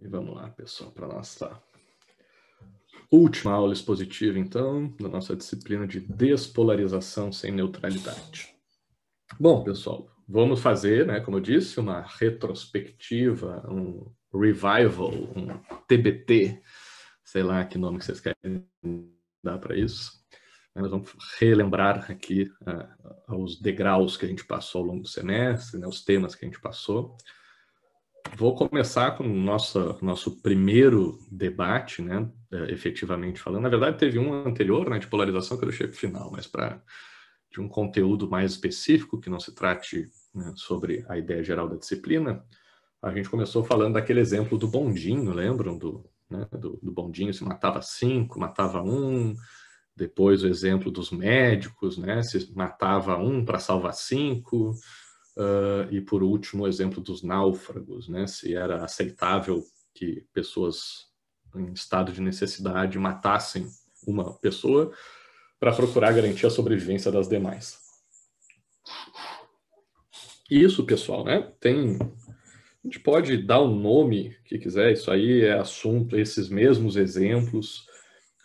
E vamos lá, pessoal, para a nossa última aula expositiva, então, da nossa disciplina de despolarização sem neutralidade. Bom, pessoal, vamos fazer, né, como eu disse, uma retrospectiva, um revival, um TBT, sei lá que nome que vocês querem dar para isso. Nós vamos relembrar aqui os degraus que a gente passou ao longo do semestre, né, os temas que a gente passou. Vou começar com o nosso primeiro debate, né, efetivamente falando. Na verdade, teve um anterior, né, de polarização, que eu deixei para o final, mas de um conteúdo mais específico, que não se trate, né, sobre a ideia geral da disciplina, a gente começou falando daquele exemplo do bondinho, lembram? Do bondinho, se matava 5, matava 1, depois o exemplo dos médicos, né, se matava 1 para salvar 5, e por último o exemplo dos náufragos, né, se era aceitável que pessoas em estado de necessidade matassem uma pessoa para procurar garantir a sobrevivência das demais. Isso, pessoal, né, a gente pode dar um nome que quiser, isso aí é assunto, esses mesmos exemplos,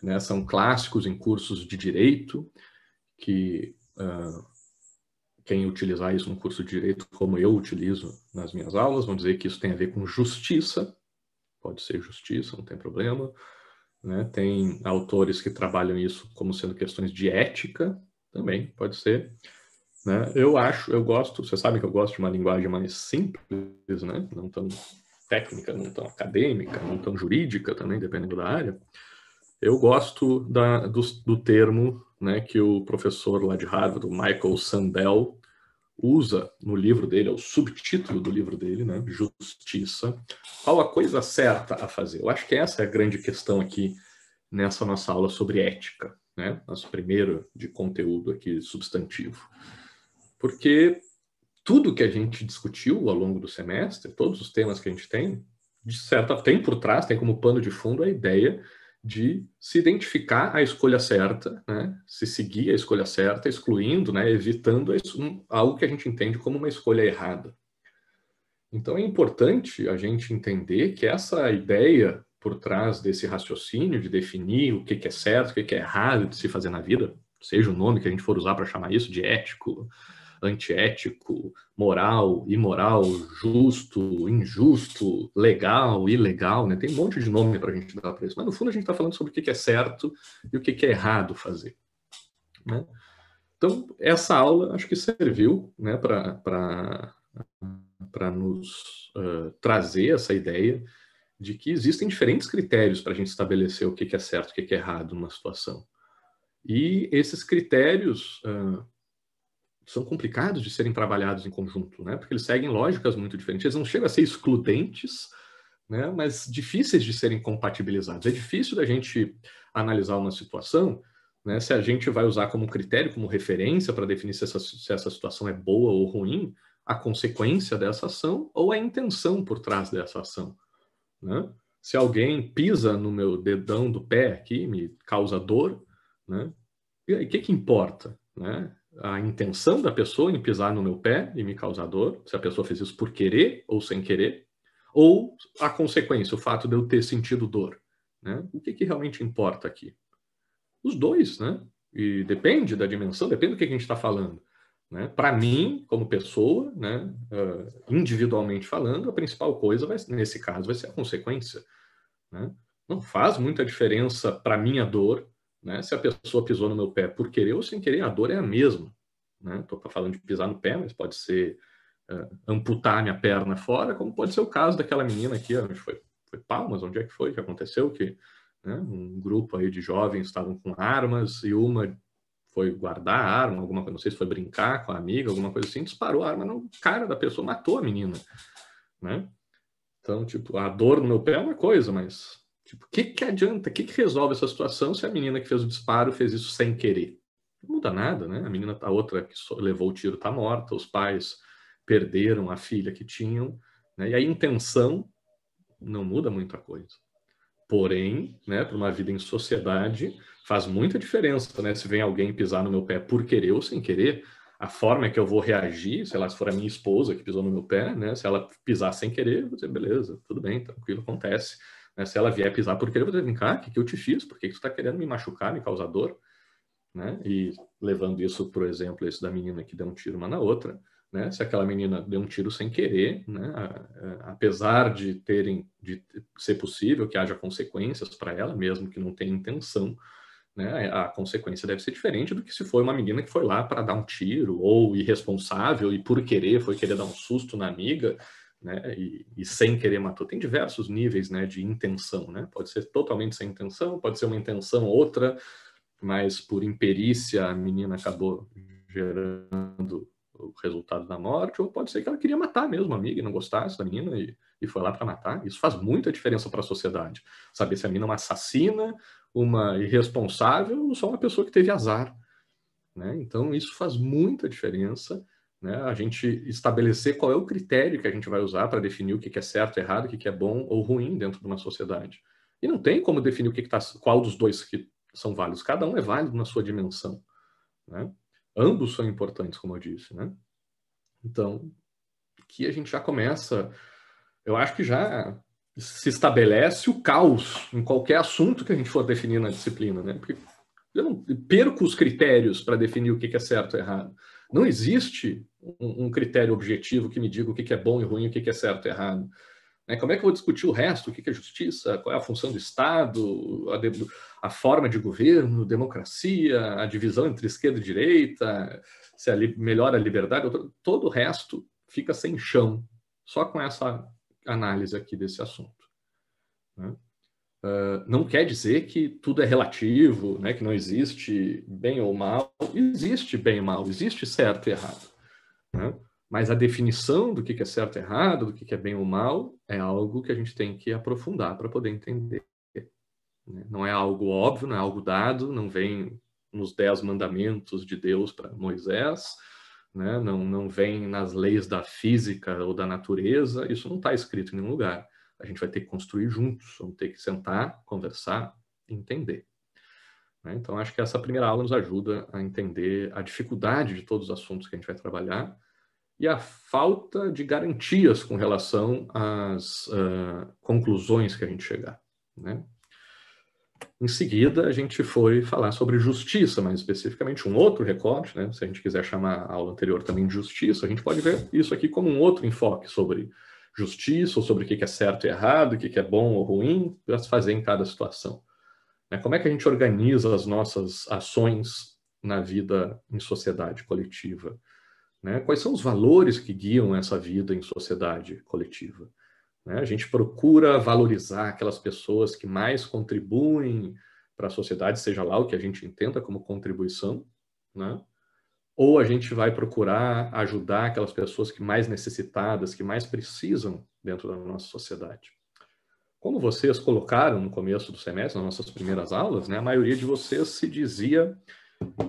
né, são clássicos em cursos de direito, que quem utilizar isso no curso de direito, como eu utilizo nas minhas aulas, vão dizer que isso tem a ver com justiça, pode ser justiça, não tem problema, né? Tem autores que trabalham isso como sendo questões de ética, também pode ser, né? Eu gosto, vocês sabem que eu gosto de uma linguagem mais simples, né? Não tão técnica, não tão acadêmica, não tão jurídica também, dependendo da área. Eu gosto do termo, né, que o professor lá de Harvard, o Michael Sandel, usa no livro dele, é o subtítulo do livro dele, né, Justiça. Qual a coisa certa a fazer? Eu acho que essa é a grande questão aqui nessa nossa aula sobre ética, né, nosso primeiro de conteúdo aqui substantivo. Porque tudo que a gente discutiu ao longo do semestre, todos os temas que a gente tem, de certa, tem por trás, tem como pano de fundo a ideia de se identificar a escolha certa, né? Se seguir a escolha certa, excluindo, né? Evitando algo que a gente entende como uma escolha errada. Então é importante a gente entender que essa ideia por trás desse raciocínio de definir o que é certo, o que é errado de se fazer na vida, seja o nome que a gente for usar para chamar isso de ético, antiético, moral, imoral, justo, injusto, legal, ilegal, né? Tem um monte de nome para a gente dar para isso, mas no fundo a gente está falando sobre o que é certo e o que é errado fazer, né? Então, essa aula acho que serviu, né, para nos trazer essa ideia de que existem diferentes critérios para a gente estabelecer o que é certo e o que é errado numa situação. E esses critérios são complicados de serem trabalhados em conjunto, né? Porque eles seguem lógicas muito diferentes. Eles não chegam a ser excludentes, né? Mas difíceis de serem compatibilizados. É difícil da gente analisar uma situação, né? Se a gente vai usar como critério, como referência para definir se essa situação é boa ou ruim, a consequência dessa ação ou a intenção por trás dessa ação, né? Se alguém pisa no meu dedão do pé aqui, me causa dor, né? E aí, o que importa, né? A intenção da pessoa em pisar no meu pé e me causar dor, se a pessoa fez isso por querer ou sem querer, ou a consequência, o fato de eu ter sentido dor, né? O que realmente importa aqui? Os dois, né? E depende da dimensão, depende do que a gente está falando, né? Para mim, como pessoa, né, individualmente falando, a principal coisa, nesse caso, vai ser a consequência, né? Não faz muita diferença para minha dor, né? Se a pessoa pisou no meu pé por querer ou sem querer, a dor é a mesma, né? Estou falando de pisar no pé, mas pode ser amputar minha perna fora, como pode ser o caso daquela menina aqui, onde foi Palmas, onde é que foi que aconteceu? Que, né, um grupo aí de jovens estavam com armas e uma foi guardar a arma, alguma coisa, não sei se foi brincar com a amiga, alguma coisa assim, disparou a arma no cara da pessoa, matou a menina, né? Então, tipo, a dor no meu pé é uma coisa, mas tipo, o que adianta? O que resolve essa situação se a menina que fez o disparo fez isso sem querer? Não muda nada, né? A menina, a outra que levou o tiro está morta, os pais perderam a filha que tinham, né? E a intenção não muda muita coisa. Porém, né, para uma vida em sociedade, faz muita diferença, né? Se vem alguém pisar no meu pé por querer ou sem querer, A forma é que eu vou reagir, sei lá, se for a minha esposa que pisou no meu pé, né? Se ela pisar sem querer, eu vou dizer, beleza, tudo bem, tranquilo, acontece. Né? Se ela vier pisar por querer, eu vou dizer, vem cá, o que eu te fiz? Por que tu tá querendo me machucar, me causar dor? Né? E levando isso, por exemplo, esse da menina que deu um tiro uma na outra, né? Se aquela menina deu um tiro sem querer, né? Apesar de ser possível que haja consequências para ela, mesmo que não tenha intenção, né? A consequência deve ser diferente do que se foi uma menina que foi lá para dar um tiro, ou irresponsável e por querer, foi querer dar um susto na amiga, né? E sem querer matou. Tem diversos níveis, né, de intenção, né? Pode ser totalmente sem intenção, pode ser uma intenção outra, mas por imperícia a menina acabou gerando o resultado da morte, ou pode ser que ela queria matar mesmo a amiga e não gostasse da menina e foi lá para matar. Isso faz muita diferença para a sociedade. Saber se a menina é uma assassina, uma irresponsável ou só uma pessoa que teve azar. Né? Então, isso faz muita diferença, né? A gente estabelecer qual é o critério que a gente vai usar para definir o que é certo, errado, o que é bom ou ruim dentro de uma sociedade. E não tem como definir qual dos dois que são válidos. Cada um é válido na sua dimensão. Né? Ambos são importantes, como eu disse. Né? Então, aqui a gente já começa, eu acho que já se estabelece o caos em qualquer assunto que a gente for definir na disciplina, né? Porque eu não perco os critérios para definir o que é certo e errado. Não existe um critério objetivo que me diga o que é bom e ruim, o que é certo e errado. Como é que eu vou discutir o resto? O que é justiça? Qual é a função do Estado? A forma de governo, democracia, a divisão entre esquerda e direita, se melhora a liberdade? Todo o resto fica sem chão, só com essa análise aqui desse assunto. Né? Não quer dizer que tudo é relativo, né? Que não existe bem ou mal. Existe bem e mal, existe certo e errado. Né? Mas a definição do que é certo e errado, do que é bem ou mal, é algo que a gente tem que aprofundar para poder entender. Né? Não é algo óbvio, não é algo dado, não vem nos 10 mandamentos de Deus para Moisés, né? Não vem nas leis da física ou da natureza, isso não está escrito em nenhum lugar. A gente vai ter que construir juntos, vamos ter que sentar, conversar, entender. Né? Então, acho que essa primeira aula nos ajuda a entender a dificuldade de todos os assuntos que a gente vai trabalhar e a falta de garantias com relação às conclusões que a gente chegar. Né? Em seguida, a gente foi falar sobre justiça, mais especificamente um outro recorte, né? Se a gente quiser chamar a aula anterior também de justiça, a gente pode ver isso aqui como um outro enfoque sobre justiça, ou sobre o que é certo e errado, o que é bom ou ruim, para se fazer em cada situação. Como é que a gente organiza as nossas ações na vida em sociedade coletiva? Né? Quais são os valores que guiam essa vida em sociedade coletiva? Né? A gente procura valorizar aquelas pessoas que mais contribuem para a sociedade, seja lá o que a gente entenda como contribuição, né? Ou a gente vai procurar ajudar aquelas pessoas que mais necessitadas, que mais precisam dentro da nossa sociedade. Como vocês colocaram no começo do semestre, nas nossas primeiras aulas, né, a maioria de vocês se dizia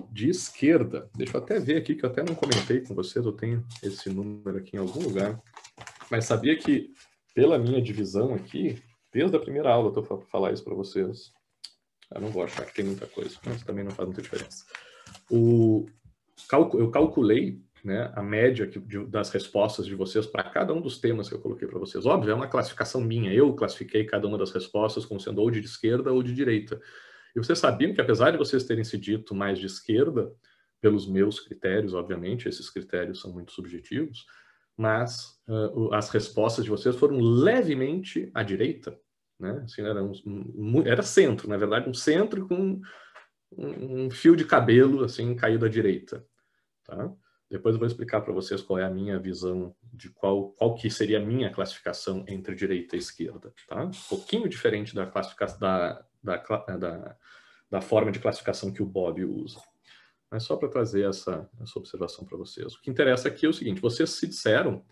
de esquerda. Deixa eu até ver aqui, que eu até não comentei com vocês, eu tenho esse número aqui em algum lugar, mas sabia que, pela minha divisão aqui, desde a primeira aula eu estou falar isso para vocês. Eu não vou achar que tem muita coisa, mas também não faz muita diferença. Eu calculei, né, a média das respostas de vocês para cada um dos temas que eu coloquei para vocês. Óbvio, é uma classificação minha. Eu classifiquei cada uma das respostas como sendo ou de esquerda ou de direita. E vocês sabiam que, apesar de vocês terem se dito mais de esquerda, pelos meus critérios, obviamente, esses critérios são muito subjetivos, mas as respostas de vocês foram levemente à direita. Né? Assim, era centro, na verdade, um centro com um fio de cabelo assim caído à direita. Tá? Depois eu vou explicar para vocês qual é a minha visão de qual que seria a minha classificação entre direita e esquerda. Tá? Um pouquinho diferente da classificação da forma de classificação que o Bob usa. Mas só para trazer essa observação para vocês. O que interessa aqui é o seguinte, vocês se disseram,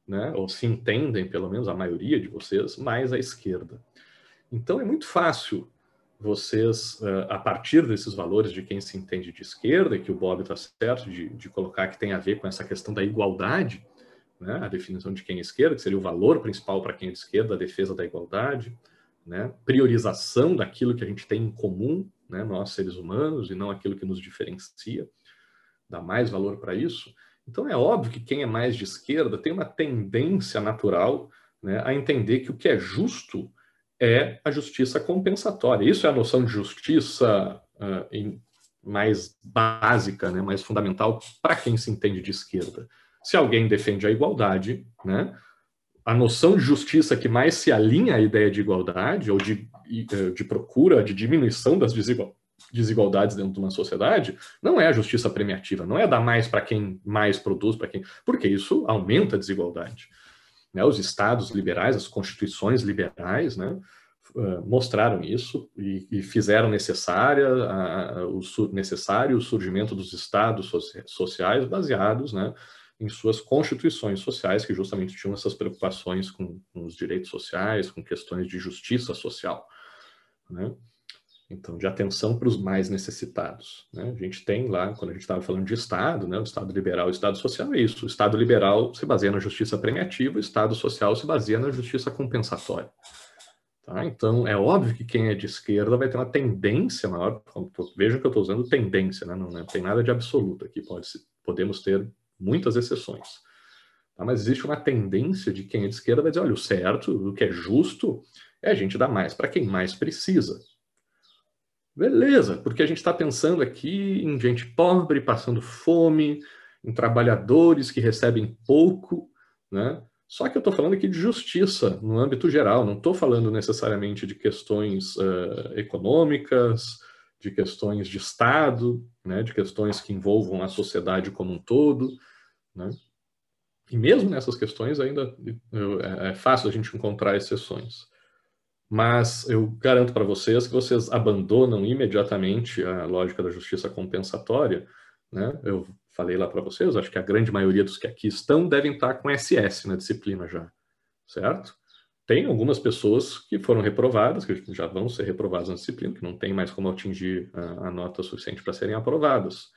né, ou se entendem, pelo menos a maioria de vocês, mais à esquerda. Então é muito fácil vocês, a partir desses valores de quem se entende de esquerda, e que o Bob está certo de colocar que tem a ver com essa questão da igualdade, né, a definição de quem é esquerda, que seria o valor principal para quem é de esquerda, a defesa da igualdade, né, priorização daquilo que a gente tem em comum, né, nós seres humanos, e não aquilo que nos diferencia dá mais valor para isso. Então é óbvio que quem é mais de esquerda tem uma tendência natural, né, a entender que o que é justo é a justiça compensatória. Isso é a noção de justiça mais básica, né, mais fundamental para quem se entende de esquerda. Se alguém defende a igualdade, né, a noção de justiça que mais se alinha à ideia de igualdade ou de procura de diminuição das desigualdades dentro de uma sociedade não é a justiça premiativa, não é dar mais para quem mais produz, porque isso aumenta a desigualdade. Né, os estados liberais, as constituições liberais, né, mostraram isso e fizeram necessário o surgimento dos estados sociais baseados, né, em suas constituições sociais, que justamente tinham essas preocupações com os direitos sociais, com questões de justiça social, né? Então, de atenção para os mais necessitados, né? A gente tem lá, quando a gente estava falando de Estado, né, o Estado liberal e o Estado social é isso. O Estado liberal se baseia na justiça premiativa, o Estado social se baseia na justiça compensatória. Tá? Então, é óbvio que quem é de esquerda vai ter uma tendência maior, vejam que eu estou usando tendência, né? Não tem nada de absoluto aqui, podemos ter muitas exceções. Tá? Mas existe uma tendência de quem é de esquerda vai dizer, olha, o certo, o que é justo, é a gente dar mais para quem mais precisa. Beleza, porque a gente está pensando aqui em gente pobre, passando fome, em trabalhadores que recebem pouco, né? Só que eu estou falando aqui de justiça no âmbito geral, não estou falando necessariamente de questões econômicas, de questões de Estado, né? De questões que envolvam a sociedade como um todo, né? E mesmo nessas questões ainda é fácil a gente encontrar exceções. Mas eu garanto para vocês que vocês abandonam imediatamente a lógica da justiça compensatória, né? Eu falei lá para vocês, acho que a grande maioria dos que aqui estão devem estar com SS na disciplina já, certo? Tem algumas pessoas que foram reprovadas, que já vão ser reprovadas na disciplina, que não tem mais como atingir a nota suficiente para serem aprovadas.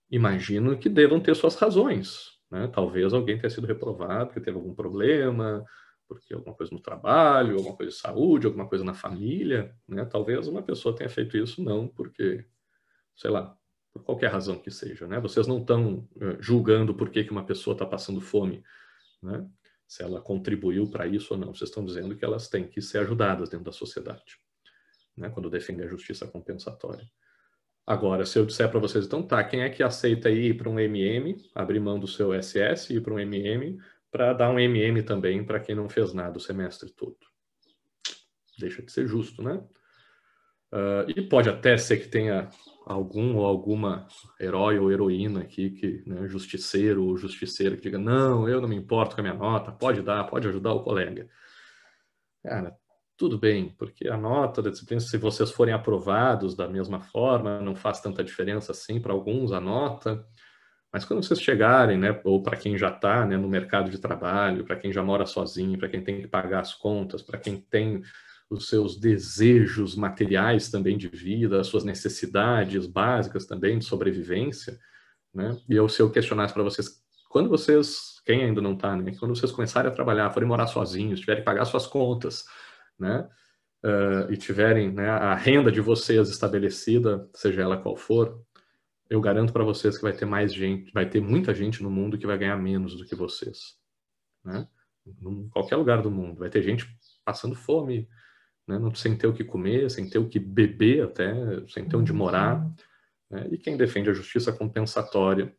Imagino que devam ter suas razões, né? Talvez alguém tenha sido reprovado porque teve algum problema, porque alguma coisa no trabalho, alguma coisa de saúde, alguma coisa na família, né? Talvez uma pessoa tenha feito isso não porque, sei lá, por qualquer razão que seja, né? Vocês não estão julgando por que uma pessoa está passando fome, né? Se ela contribuiu para isso ou não. Vocês estão dizendo que elas têm que ser ajudadas dentro da sociedade, né? Quando defendem a justiça compensatória. Agora, se eu disser para vocês, então tá, quem é que aceita ir para um MM, abrir mão do seu SS e ir para um MM, para dar um MM também para quem não fez nada o semestre todo? Deixa de ser justo, né? E pode até ser que tenha algum ou alguma herói ou heroína aqui, né, justiceiro ou justiceira, que diga, não, eu não me importo com a minha nota, pode dar, pode ajudar o colega. Cara, tudo bem, porque a nota da disciplina, se vocês forem aprovados da mesma forma, não faz tanta diferença assim para alguns a nota, mas quando vocês chegarem, né, ou para quem já está, né, no mercado de trabalho, para quem já mora sozinho, para quem tem que pagar as contas, para quem tem os seus desejos materiais também de vida, as suas necessidades básicas também de sobrevivência, né, e se eu questionasse para vocês, quando vocês, quem ainda não está, né, quando vocês começarem a trabalhar, forem morar sozinhos, tiverem que pagar suas contas, né, e tiverem, né, a renda de vocês estabelecida, seja ela qual for, eu garanto para vocês que vai ter mais gente, vai ter muita gente no mundo que vai ganhar menos do que vocês, né? Em qualquer lugar do mundo vai ter gente passando fome, né, sem ter o que comer, sem ter o que beber até, sem ter onde morar, né? E quem defende a justiça compensatória,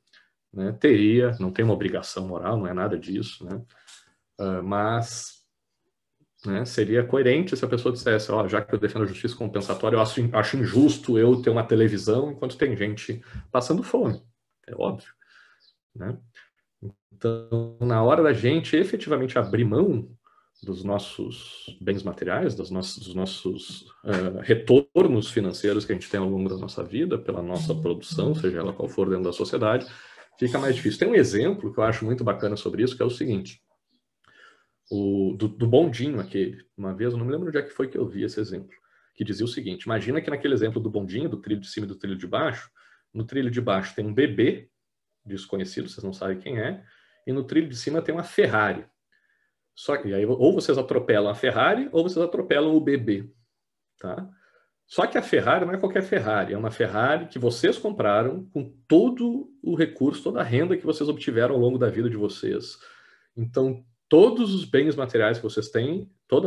né, teria, não tem uma obrigação moral, não é nada disso, né? Mas, né, seria coerente se a pessoa dissesse, ó, já que eu defendo a justiça compensatória, eu acho injusto eu ter uma televisão enquanto tem gente passando fome. É óbvio, né? Então, na hora da gente efetivamente abrir mão dos nossos bens materiais, dos nossos retornos financeiros que a gente tem ao longo da nossa vida, pela nossa produção, seja ela qual for dentro da sociedade, fica mais difícil. Tem um exemplo que eu acho muito bacana sobre isso, que é o seguinte, do bondinho aquele. Uma vez, eu não me lembro onde é que foi que eu vi esse exemplo, que dizia o seguinte, imagina que naquele exemplo do bondinho, do trilho de cima e do trilho de baixo, no trilho de baixo tem um bebê desconhecido, vocês não sabem quem é, e no trilho de cima tem uma Ferrari. Só que aí ou vocês atropelam a Ferrari ou vocês atropelam o bebê, tá? Só que a Ferrari não é qualquer Ferrari, é uma Ferrari que vocês compraram com todo o recurso, toda a renda que vocês obtiveram ao longo da vida de vocês. Então, todos os bens materiais que vocês têm, todo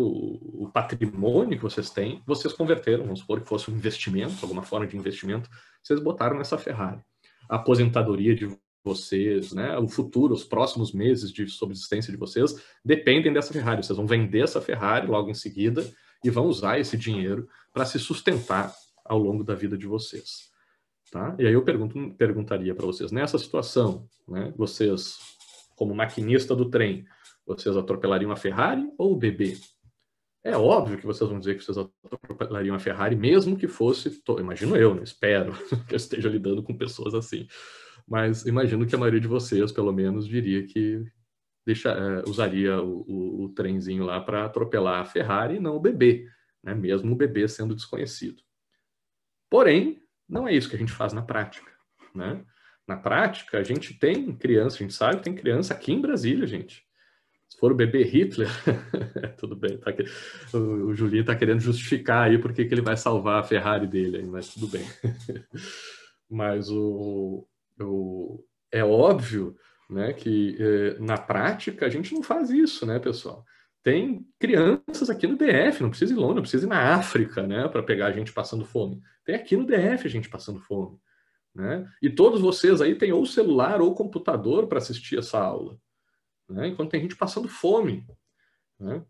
o patrimônio que vocês converteram, vamos supor que fosse um investimento, alguma forma de investimento, vocês botaram nessa Ferrari. A aposentadoria de vocês, né, o futuro, os próximos meses de subsistência de vocês dependem dessa Ferrari. Vocês vão vender essa Ferrari logo em seguida e vão usar esse dinheiro para se sustentar ao longo da vida de vocês. Tá? E aí eu perguntaria para vocês, nessa situação, né, vocês, como maquinista do trem, vocês atropelariam a Ferrari ou o bebê? É óbvio que vocês vão dizer que vocês atropelariam a Ferrari, mesmo que fosse, imagino eu, não espero que eu esteja lidando com pessoas assim, mas imagino que a maioria de vocês, pelo menos, diria que usaria o trenzinho lá para atropelar a Ferrari e não o bebê, né? Mesmo o bebê sendo desconhecido. Porém, não é isso que a gente faz na prática, né? Na prática, a gente tem criança, a gente sabe que tem criança aqui em Brasília, gente. Se for o bebê Hitler, tudo bem. O Julinho está querendo justificar aí porque que ele vai salvar a Ferrari dele, mas tudo bem. Mas é óbvio, né, que na prática a gente não faz isso, né, pessoal? Tem crianças aqui no DF, não precisa ir longe, não precisa ir na África, né, para pegar a gente passando fome. Tem aqui no DF a gente passando fome, né? E todos vocês aí têm ou celular ou computador para assistir essa aula, né? Enquanto tem gente passando fome, né?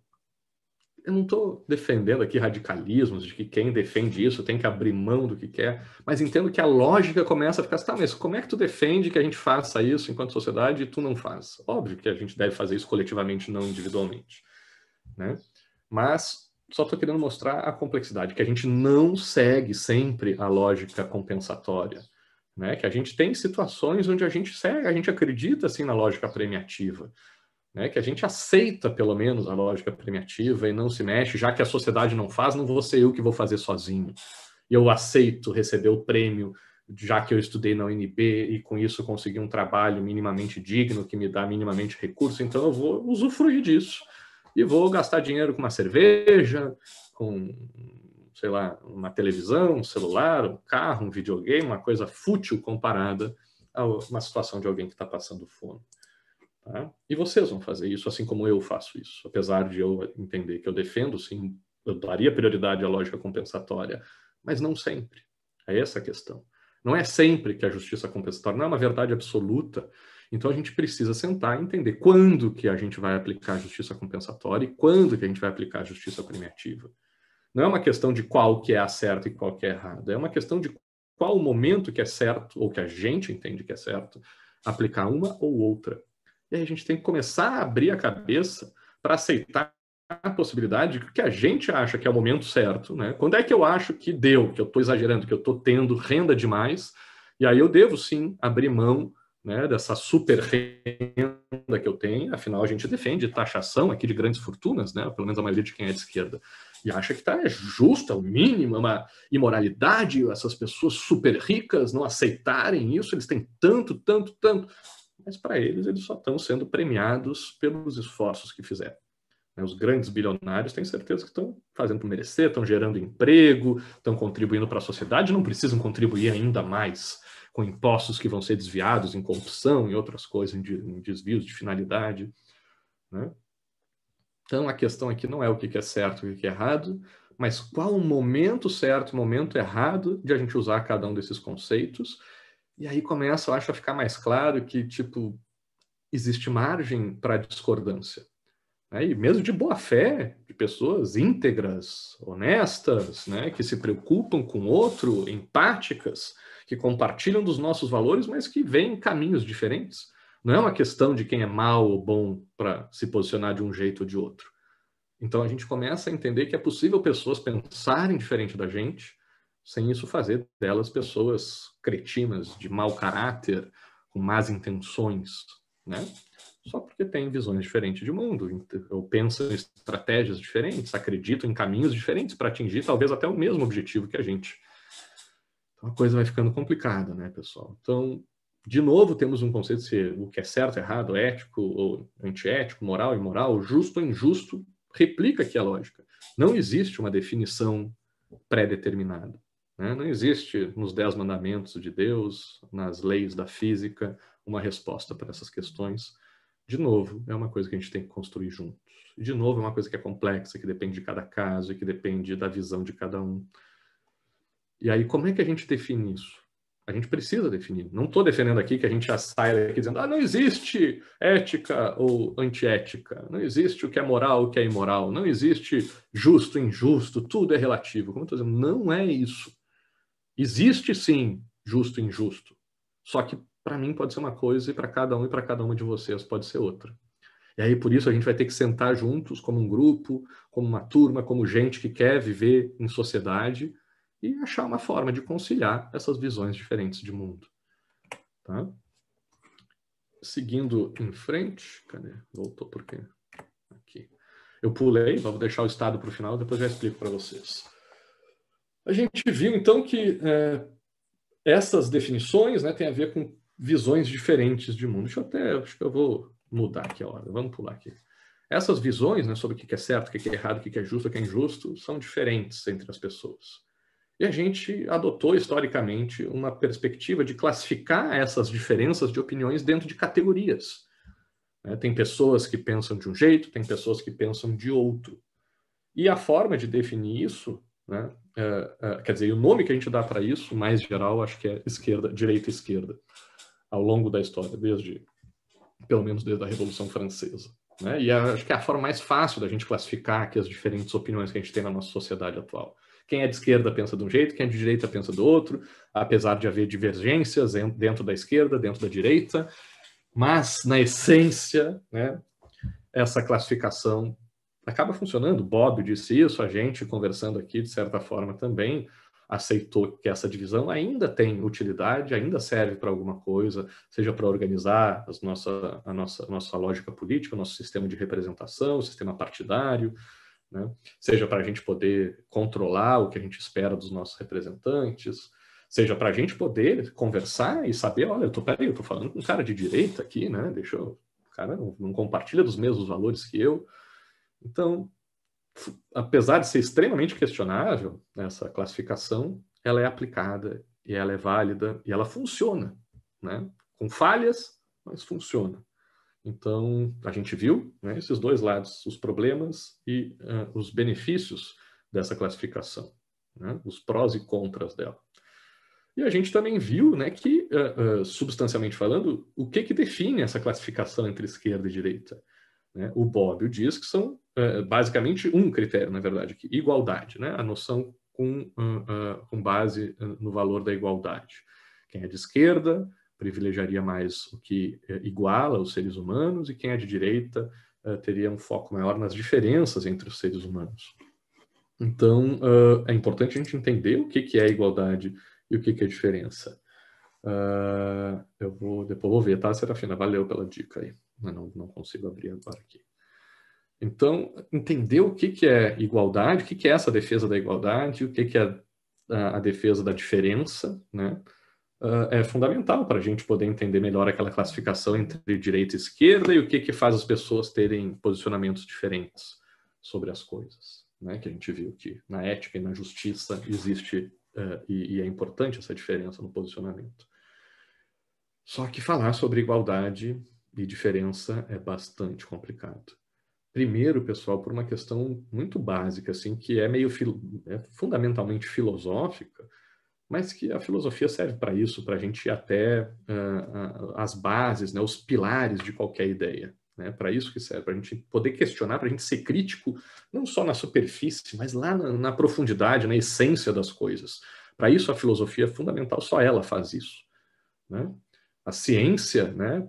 Eu não estou defendendo aqui radicalismos de que quem defende isso tem que abrir mão do que quer, mas entendo que a lógica começa a ficar assim, tá, mas como é que tu defende que a gente faça isso enquanto sociedade e tu não faz? Óbvio que a gente deve fazer isso coletivamente, não individualmente, né? Mas só estou querendo mostrar a complexidade, que a gente não segue sempre a lógica compensatória, né? Que a gente tem situações onde a gente segue, a gente acredita assim na lógica premiativa, né, que a gente aceita, pelo menos, a lógica premiativa e não se mexe, já que a sociedade não faz, não vou ser eu que vou fazer sozinho. E eu aceito receber o prêmio, já que eu estudei na UNB e com isso consegui um trabalho minimamente digno, que me dá minimamente recurso, então eu vou usufruir disso. E vou gastar dinheiro com uma cerveja, com, sei lá, uma televisão, um celular, um carro, um videogame, uma coisa fútil comparada a uma situação de alguém que está passando fome. Tá? E vocês vão fazer isso, assim como eu faço isso. Apesar de eu entender que eu defendo, sim, eu daria prioridade à lógica compensatória, mas não sempre. É essa a questão. Não é sempre que a justiça compensatória não é uma verdade absoluta. Então a gente precisa sentar e entender quando que a gente vai aplicar a justiça compensatória e quando que a gente vai aplicar a justiça premiativa. Não é uma questão de qual que é a certo e qual que é errado. É uma questão de qual o momento que é certo, ou que a gente entende que é certo, aplicar uma ou outra. E aí a gente tem que começar a abrir a cabeça para aceitar a possibilidade de que a gente acha que é o momento certo, né? Quando é que eu acho que deu, que eu estou exagerando, que eu estou tendo renda demais, e aí eu devo sim abrir mão, né, dessa super renda que eu tenho. Afinal, a gente defende taxação aqui de grandes fortunas, né? Pelo menos a maioria de quem é de esquerda, e acha que está justo, é o mínimo, é uma imoralidade essas pessoas super ricas não aceitarem isso, eles têm tanto, tanto, tanto. Mas para eles só estão sendo premiados pelos esforços que fizeram. Os grandes bilionários têm certeza que estão fazendo por merecer, estão gerando emprego, estão contribuindo para a sociedade, não precisam contribuir ainda mais com impostos que vão ser desviados em corrupção e outras coisas, em desvios de finalidade, né? Então a questão aqui não é o que é certo e o que é errado, mas qual o momento certo e o momento errado de a gente usar cada um desses conceitos. E aí começa, eu acho, a ficar mais claro que, tipo, existe margem para discordância, né? E mesmo de boa fé, de pessoas íntegras, honestas, né? Que se preocupam com o outro, empáticas, que compartilham dos nossos valores, mas que veem caminhos diferentes. Não é uma questão de quem é mal ou bom para se posicionar de um jeito ou de outro. Então a gente começa a entender que é possível pessoas pensarem diferente da gente, sem isso fazer delas pessoas cretinas, de mau caráter, com más intenções, né? Só porque têm visões diferentes de mundo, ou pensam em estratégias diferentes, acreditam em caminhos diferentes para atingir talvez até o mesmo objetivo que a gente. Então a coisa vai ficando complicada, né, pessoal? Então, de novo, temos um conceito de o que é certo, errado, ético ou antiético, moral, e imoral, justo ou injusto, replica aqui a lógica. Não existe uma definição pré-determinada, né? Não existe nos 10 mandamentos de Deus, nas leis da física, uma resposta para essas questões. De novo, é uma coisa que a gente tem que construir juntos. E, de novo, é uma coisa que é complexa, que depende de cada caso e que depende da visão de cada um. E aí, como é que a gente define isso? A gente precisa definir. Não estou defendendo aqui que a gente já saia daqui dizendo não existe ética ou antiética, não existe o que é moral, o que é imoral, não existe justo, injusto, tudo é relativo. Como eu estou dizendo, não é isso. Existe, sim, justo e injusto. Só que, para mim, pode ser uma coisa e para cada um e para cada uma de vocês pode ser outra. E aí, por isso, a gente vai ter que sentar juntos como um grupo, como uma turma, como gente que quer viver em sociedade e achar uma forma de conciliar essas visões diferentes de mundo. Tá? Seguindo em frente, cadê? Voltou por quê? Aqui. Eu pulei, vamos deixar o estado para o final, depois já explico para vocês. A gente viu, então, que essas definições, né, têm a ver com visões diferentes de mundo. Acho que eu vou mudar aqui a ordem, vamos pular aqui. Essas visões, né, sobre o que é certo, o que é errado, o que é justo, o que é injusto, são diferentes entre as pessoas. E a gente adotou, historicamente, uma perspectiva de classificar essas diferenças de opiniões dentro de categorias. Tem pessoas que pensam de um jeito, tem pessoas que pensam de outro. E a forma de definir isso, né, quer dizer, o nome que a gente dá para isso, mais geral, acho que é esquerda, direita e esquerda, ao longo da história, pelo menos desde a Revolução Francesa. Né? E acho que é a forma mais fácil da gente classificar aqui as diferentes opiniões que a gente tem na nossa sociedade atual. Quem é de esquerda pensa de um jeito, quem é de direita pensa do outro, apesar de haver divergências dentro da esquerda, dentro da direita, mas, na essência, né, essa classificação acaba funcionando. Bob disse isso, a gente conversando aqui, de certa forma, também aceitou que essa divisão ainda tem utilidade, ainda serve para alguma coisa, seja para organizar a nossa lógica política, o nosso sistema de representação, o sistema partidário, né? Seja para a gente poder controlar o que a gente espera dos nossos representantes, seja para a gente poder conversar e saber, olha, eu estou falando com um cara de direita aqui, né? O cara não compartilha dos mesmos valores que eu. Então, apesar de ser extremamente questionável essa classificação, ela é aplicada e ela é válida e ela funciona, né? Com falhas, mas funciona. Então, a gente viu, né, esses dois lados, os problemas e os benefícios dessa classificação, né, os prós e contras dela. E a gente também viu, né, que, substancialmente falando, o que define essa classificação entre esquerda e direita. Né? O Bobbio diz que são basicamente um critério, na verdade, que igualdade, né? A noção com base no valor da igualdade. Quem é de esquerda privilegiaria mais o que iguala os seres humanos e quem é de direita teria um foco maior nas diferenças entre os seres humanos. Então, é importante a gente entender o que é igualdade e o que é diferença. Depois vou ver, tá, Serafina? Valeu pela dica aí. Não consigo abrir agora aqui. Então, entender o que é igualdade, o que é essa defesa da igualdade, o que é a defesa da diferença, né? É fundamental para a gente poder entender melhor aquela classificação entre direita e esquerda e o que faz as pessoas terem posicionamentos diferentes sobre as coisas. Né? Que a gente viu que na ética e na justiça existe e é importante essa diferença no posicionamento. Só que falar sobre igualdade e diferença é bastante complicado. Primeiro, pessoal, por uma questão muito básica, assim, que é fundamentalmente filosófica, mas que a filosofia serve para isso, para a gente ir até as bases, né, os pilares de qualquer ideia. Né? Para isso que serve, para a gente poder questionar, para a gente ser crítico, não só na superfície, mas lá na profundidade, na essência das coisas. Para isso a filosofia é fundamental, só ela faz isso. Né? A ciência, né,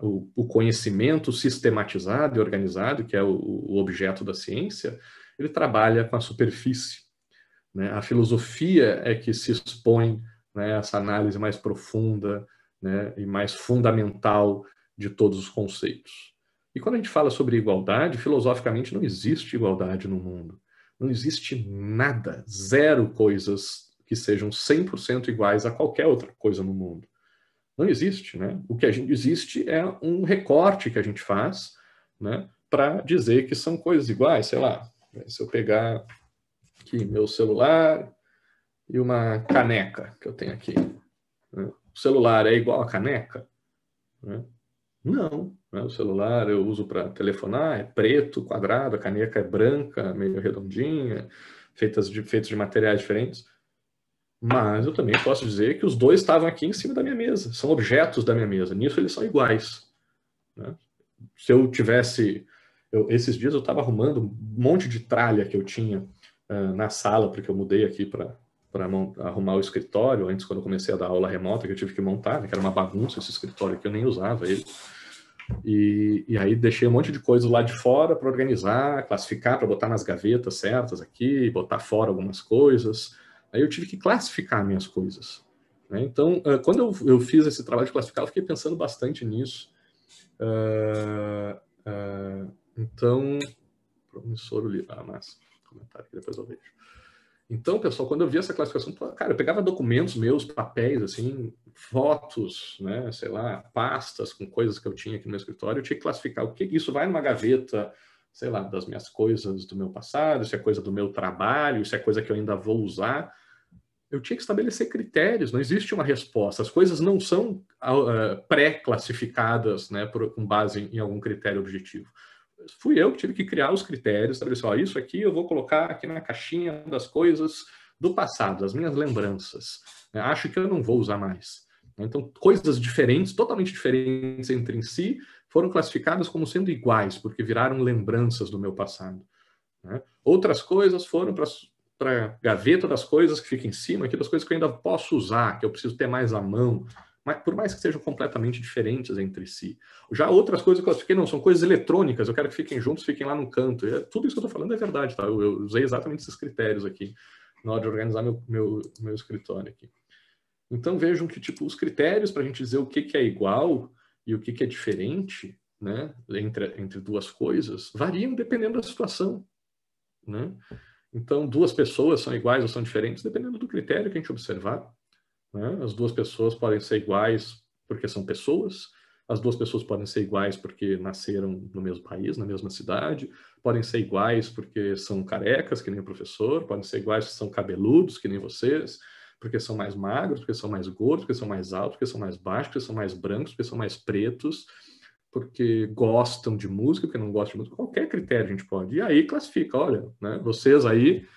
o conhecimento sistematizado e organizado, que é o objeto da ciência, ele trabalha com a superfície. Né? A filosofia é que se expõe, né, essa análise mais profunda, né, e mais fundamental de todos os conceitos. E quando a gente fala sobre igualdade, filosoficamente não existe igualdade no mundo. Não existe nada, zero coisas que sejam 100% iguais a qualquer outra coisa no mundo. Não existe, né? O que existe é um recorte que a gente faz, né, para dizer que são coisas iguais. Sei lá, se eu pegar aqui meu celular e uma caneca que eu tenho aqui. Né? O celular é igual à caneca? Né? Não. Né? O celular eu uso para telefonar, é preto, quadrado, a caneca é branca, meio redondinha, feitos de materiais diferentes. Mas eu também posso dizer que os dois estavam aqui em cima da minha mesa, são objetos da minha mesa, nisso eles são iguais. Né? Se eu tivesse... esses dias eu estava arrumando um monte de tralha que eu tinha na sala, porque eu mudei aqui para arrumar o escritório, antes quando eu comecei a dar aula remota, que eu tive que montar, né, que era uma bagunça esse escritório aqui, eu nem usava ele. E aí deixei um monte de coisas lá de fora para organizar, classificar, para botar nas gavetas certas aqui, botar fora algumas coisas. Aí eu tive que classificar minhas coisas. Né? Então, quando eu fiz esse trabalho de classificar, eu fiquei pensando bastante nisso. Então, promissor o livro. Ah, mas comentário que depois eu vejo. Então, pessoal, quando eu vi essa classificação, cara, eu pegava documentos meus, papéis, assim, fotos, né, sei lá, pastas com coisas que eu tinha aqui no meu escritório, eu tinha que classificar o que isso vai numa gaveta, sei lá, das minhas coisas do meu passado, se é coisa do meu trabalho, se é coisa que eu ainda vou usar. Eu tinha que estabelecer critérios, não existe uma resposta. As coisas não são pré-classificadas, né, com base em algum critério objetivo. Fui eu que tive que criar os critérios, estabelecer, ó, isso aqui eu vou colocar aqui na caixinha das coisas do passado, das minhas lembranças. Acho que eu não vou usar mais. Então, coisas diferentes, totalmente diferentes entre si, foram classificadas como sendo iguais, porque viraram lembranças do meu passado. Né? Outras coisas foram para a gaveta das coisas que fica em cima, aqui das coisas que eu ainda posso usar, que eu preciso ter mais à mão, mas por mais que sejam completamente diferentes entre si. Já outras coisas que eu classifiquei não, são coisas eletrônicas, eu quero que fiquem juntos, fiquem lá no canto. Tudo isso que eu estou falando é verdade, tá? Eu usei exatamente esses critérios aqui na hora de organizar meu escritório aqui. Então vejam que tipo, os critérios para a gente dizer o que é igual e o que é diferente, né, entre duas coisas, variam dependendo da situação. Né? Então, duas pessoas são iguais ou são diferentes dependendo do critério que a gente observar. Né? As duas pessoas podem ser iguais porque são pessoas, as duas pessoas podem ser iguais porque nasceram no mesmo país, na mesma cidade, podem ser iguais porque são carecas, que nem o professor, podem ser iguais porque são cabeludos, que nem vocês, porque são mais magros, porque são mais gordos, porque são mais altos, porque são mais baixos, porque são mais brancos, porque são mais pretos, porque gostam de música, porque não gostam de música, qualquer critério a gente pode. E aí classifica, olha, né, vocês aí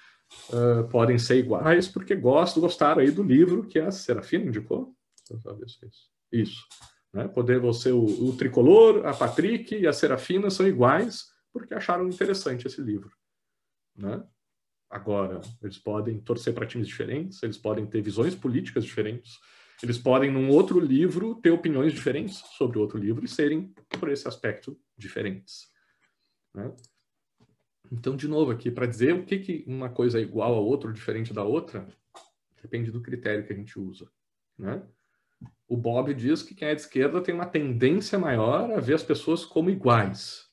podem ser iguais porque gostaram aí do livro que a Serafina indicou. Deixa eu ver se é isso. Isso. Né? Poder você, o Tricolor, a Patrick e a Serafina são iguais porque acharam interessante esse livro. Né? Agora, eles podem torcer para times diferentes, eles podem ter visões políticas diferentes, eles podem, num outro livro, ter opiniões diferentes sobre o outro livro e serem, por esse aspecto, diferentes. Né? Então, de novo aqui, para dizer o que uma coisa é igual a outra ou diferente da outra, depende do critério que a gente usa. Né? O Bob diz que quem é de esquerda tem uma tendência maior a ver as pessoas como iguais.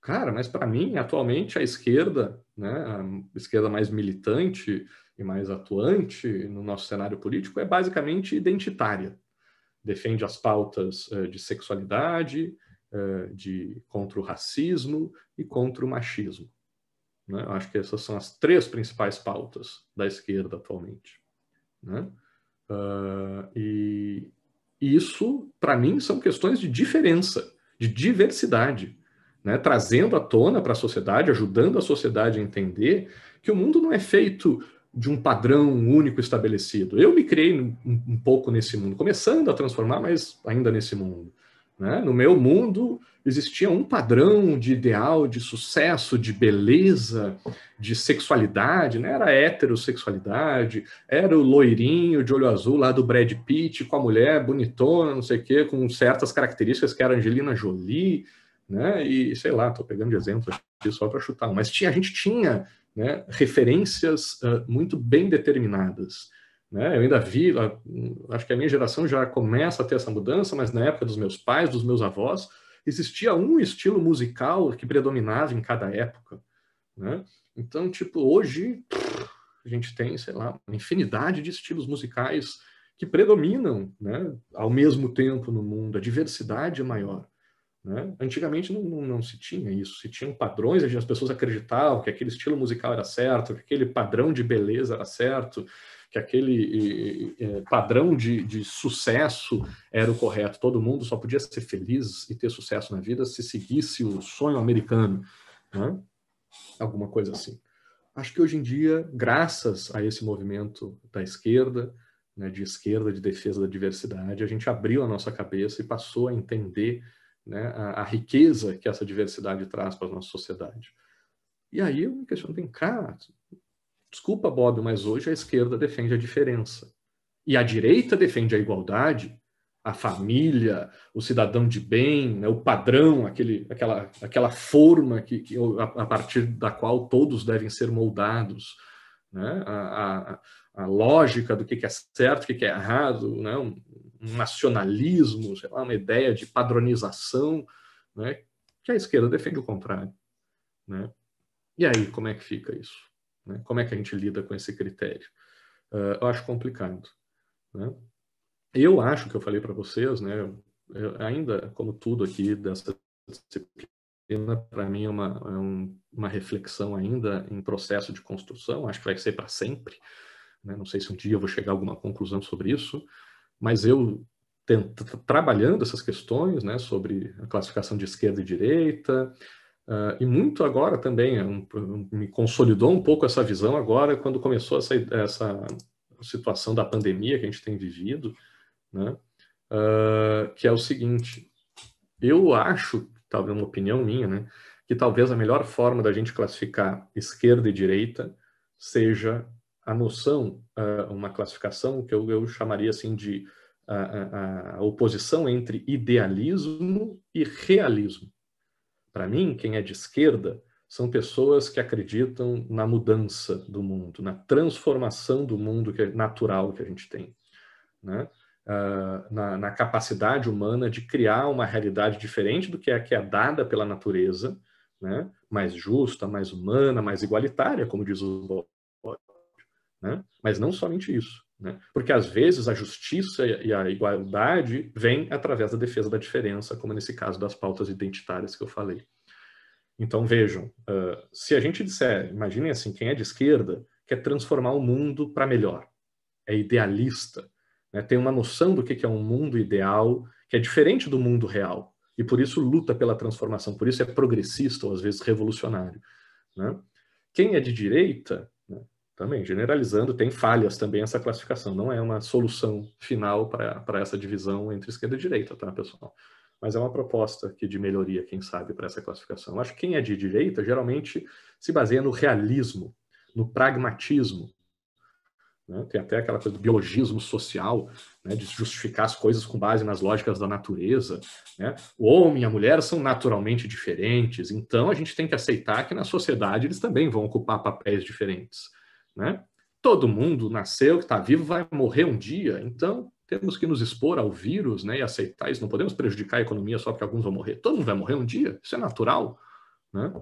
Cara, mas para mim, atualmente, a esquerda, né, a esquerda mais militante e mais atuante no nosso cenário político é basicamente identitária. Defende as pautas de sexualidade, contra o racismo e contra o machismo. Né? Eu acho que essas são as três principais pautas da esquerda atualmente. Né? E isso, para mim, são questões de diferença, de diversidade. Né? Trazendo à tona para a sociedade, ajudando a sociedade a entender que o mundo não é feito de um padrão único estabelecido. Eu me criei um pouco nesse mundo, começando a transformar, mas ainda nesse mundo. Né? No meu mundo existia um padrão de ideal, de sucesso, de beleza, de sexualidade, né? Era a heterossexualidade, era o loirinho de olho azul lá do Brad Pitt com a mulher bonitona, não sei o quê, com certas características que era Angelina Jolie, né? E sei lá, estou pegando de exemplo aqui só para chutar, mas a gente tinha, né, referências muito bem determinadas. Né? Eu ainda vi, acho que a minha geração já começa a ter essa mudança, mas na época dos meus pais, dos meus avós, existia um estilo musical que predominava em cada época. Né? Então, tipo, hoje a gente tem, sei lá, uma infinidade de estilos musicais que predominam, né, ao mesmo tempo no mundo. A diversidade é maior. né? Antigamente não se tinha isso, se tinham padrões, as pessoas acreditavam que aquele estilo musical era certo, que aquele padrão de beleza era certo, que aquele padrão de sucesso era o correto. Todo mundo só podia ser feliz e ter sucesso na vida se seguisse o sonho americano, né? Alguma coisa assim. Acho que hoje em dia, graças a esse movimento da esquerda, né, de esquerda, de defesa da diversidade, a gente abriu a nossa cabeça e passou a entender, né, a riqueza que essa diversidade traz para a nossa sociedade. E aí eu me questiono, vem cá, desculpa, Bob, mas hoje a esquerda defende a diferença. E a direita defende a igualdade, a família, o cidadão de bem, né, o padrão, aquela forma a partir da qual todos devem ser moldados, né, a lógica do que é certo, o que é errado, né, um nacionalismo, sei lá, uma ideia de padronização, né, que a esquerda defende o contrário. Né? E aí, como é que fica isso? Né? Como é que a gente lida com esse critério? Eu acho complicado. Né? Eu acho que eu falei para vocês, né, ainda, como tudo aqui dessa disciplina, para mim é uma reflexão ainda em processo de construção, acho que vai ser para sempre. Né? Não sei se um dia eu vou chegar a alguma conclusão sobre isso, mas eu trabalhando essas questões, né, sobre a classificação de esquerda e direita, e muito agora também, me consolidou um pouco essa visão agora, quando começou essa situação da pandemia que a gente tem vivido, né? Que é o seguinte, eu acho, talvez uma opinião minha, né, que talvez a melhor forma da gente classificar esquerda e direita seja a noção, uma classificação que eu chamaria assim de a oposição entre idealismo e realismo. Para mim, quem é de esquerda são pessoas que acreditam na mudança do mundo, na transformação do mundo que é natural que a gente tem, né? Na capacidade humana de criar uma realidade diferente do que é dada pela natureza, né? Mais justa, mais humana, mais igualitária, como diz o Bob, né? Mas não somente isso, né? Porque às vezes a justiça e a igualdade vêm através da defesa da diferença, como nesse caso das pautas identitárias que eu falei. Então vejam, se a gente disser, imaginem assim, quem é de esquerda quer transformar o mundo para melhor, é idealista, né? Tem uma noção do que é um mundo ideal, que é diferente do mundo real, e por isso luta pela transformação, por isso é progressista ou às vezes revolucionário. Né? Quem é de direita, né, também generalizando, tem falhas também essa classificação, não é uma solução final para essa divisão entre esquerda e direita, tá, pessoal? Mas é uma proposta aqui de melhoria, quem sabe, para essa classificação. Eu acho que quem é de direita geralmente se baseia no realismo, no pragmatismo. Né? Tem até aquela coisa do biologismo social, né? De justificar as coisas com base nas lógicas da natureza. Né? O homem e a mulher são naturalmente diferentes, então a gente tem que aceitar que na sociedade eles também vão ocupar papéis diferentes. Né? Todo mundo nasceu, que está vivo, vai morrer um dia, então temos que nos expor ao vírus, né, e aceitar isso. Não podemos prejudicar a economia só porque alguns vão morrer. Todo mundo vai morrer um dia, isso é natural. Né?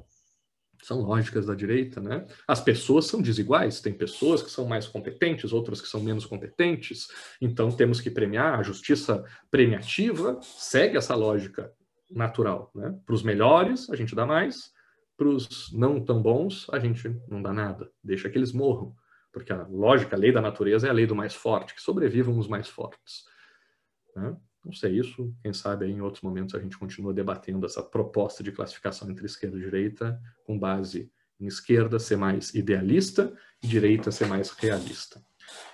São lógicas da direita, né? As pessoas são desiguais, tem pessoas que são mais competentes, outras que são menos competentes, então temos que premiar, a justiça premiativa segue essa lógica natural, né? Para os melhores, a gente dá mais, para os não tão bons, a gente não dá nada, deixa que eles morram, porque a lógica, a lei da natureza é a lei do mais forte, que sobrevivam os mais fortes, né? Não sei isso, quem sabe em outros momentos a gente continua debatendo essa proposta de classificação entre esquerda e direita, com base em esquerda ser mais idealista e direita ser mais realista.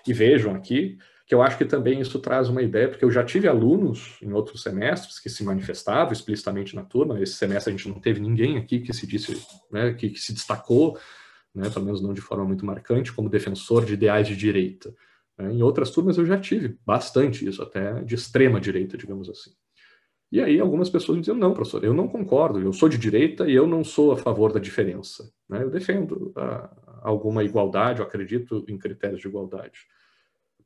E vejam aqui que eu acho que também isso traz uma ideia, porque eu já tive alunos em outros semestres que se manifestavam explicitamente na turma. Esse semestre a gente não teve ninguém aqui que se disse, né, que se destacou, né, pelo menos não de forma muito marcante, como defensor de ideais de direita. Em outras turmas eu já tive bastante isso, até de extrema direita, digamos assim. E aí algumas pessoas me diziam, não, professor, eu não concordo, eu sou de direita e eu não sou a favor da diferença. Né? Eu defendo alguma igualdade, eu acredito em critérios de igualdade.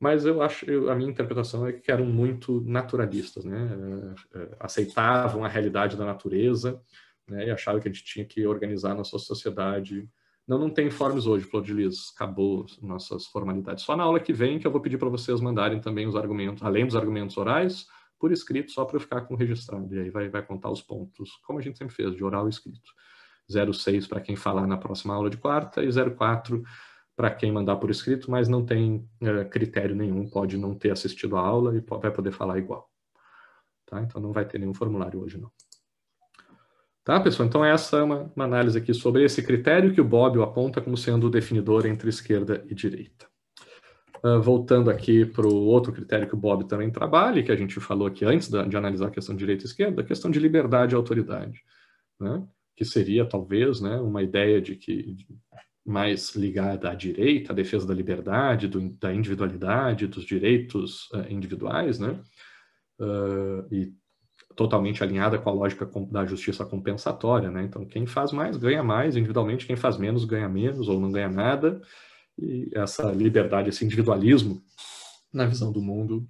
Mas eu acho, a minha interpretação é que eram muito naturalistas, né? Aceitavam a realidade da natureza, né? E achavam que a gente tinha que organizar a nossa sociedade. Não tem informes hoje, Flor de Lis, acabou nossas formalidades. Só na aula que vem que eu vou pedir para vocês mandarem também os argumentos, além dos argumentos orais, por escrito, só para eu ficar com registrado. E aí vai contar os pontos, como a gente sempre fez, de oral e escrito. 0,6 para quem falar na próxima aula de quarta e 0,4 para quem mandar por escrito, mas não tem critério nenhum, pode não ter assistido a aula e vai poder falar igual. Tá? Então não vai ter nenhum formulário hoje, não. Tá, pessoal? Então essa é uma análise aqui sobre esse critério que o Bobbio aponta como sendo o definidor entre esquerda e direita. Voltando aqui para o outro critério que o Bobbio também trabalha, e que a gente falou aqui antes de analisar a questão de direita e esquerda, a questão de liberdade e autoridade, né? Que seria talvez, né, uma ideia de que mais ligada à direita, à defesa da liberdade, da individualidade, dos direitos individuais, né? E totalmente alinhada com a lógica da justiça compensatória, né? Então, quem faz mais ganha mais individualmente, quem faz menos ganha menos ou não ganha nada. E essa liberdade, esse individualismo na visão do mundo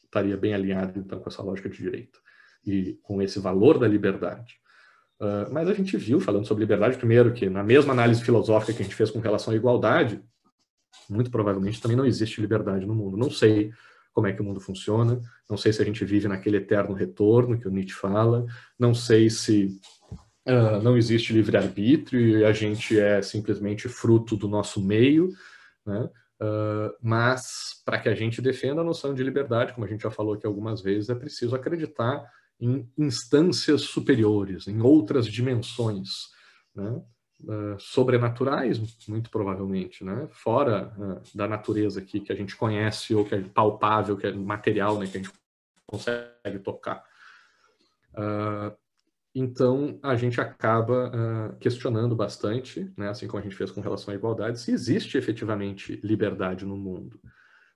estaria bem alinhado, então, com essa lógica de direito e com esse valor da liberdade. Mas a gente viu, falando sobre liberdade, primeiro, que na mesma análise filosófica que a gente fez com relação à igualdade, muito provavelmente também não existe liberdade no mundo. Não sei como é que o mundo funciona, não sei se a gente vive naquele eterno retorno que o Nietzsche fala, não sei se não existe livre-arbítrio e a gente é simplesmente fruto do nosso meio, né? Mas para que a gente defenda a noção de liberdade, como a gente já falou aqui algumas vezes, é preciso acreditar em instâncias superiores, em outras dimensões, né? Sobrenaturais, muito provavelmente, né? Fora da natureza aqui que a gente conhece ou que é palpável, que é material, né? Que a gente consegue tocar. Então, a gente acaba questionando bastante, né? Assim como a gente fez com relação à igualdade, se existe efetivamente liberdade no mundo.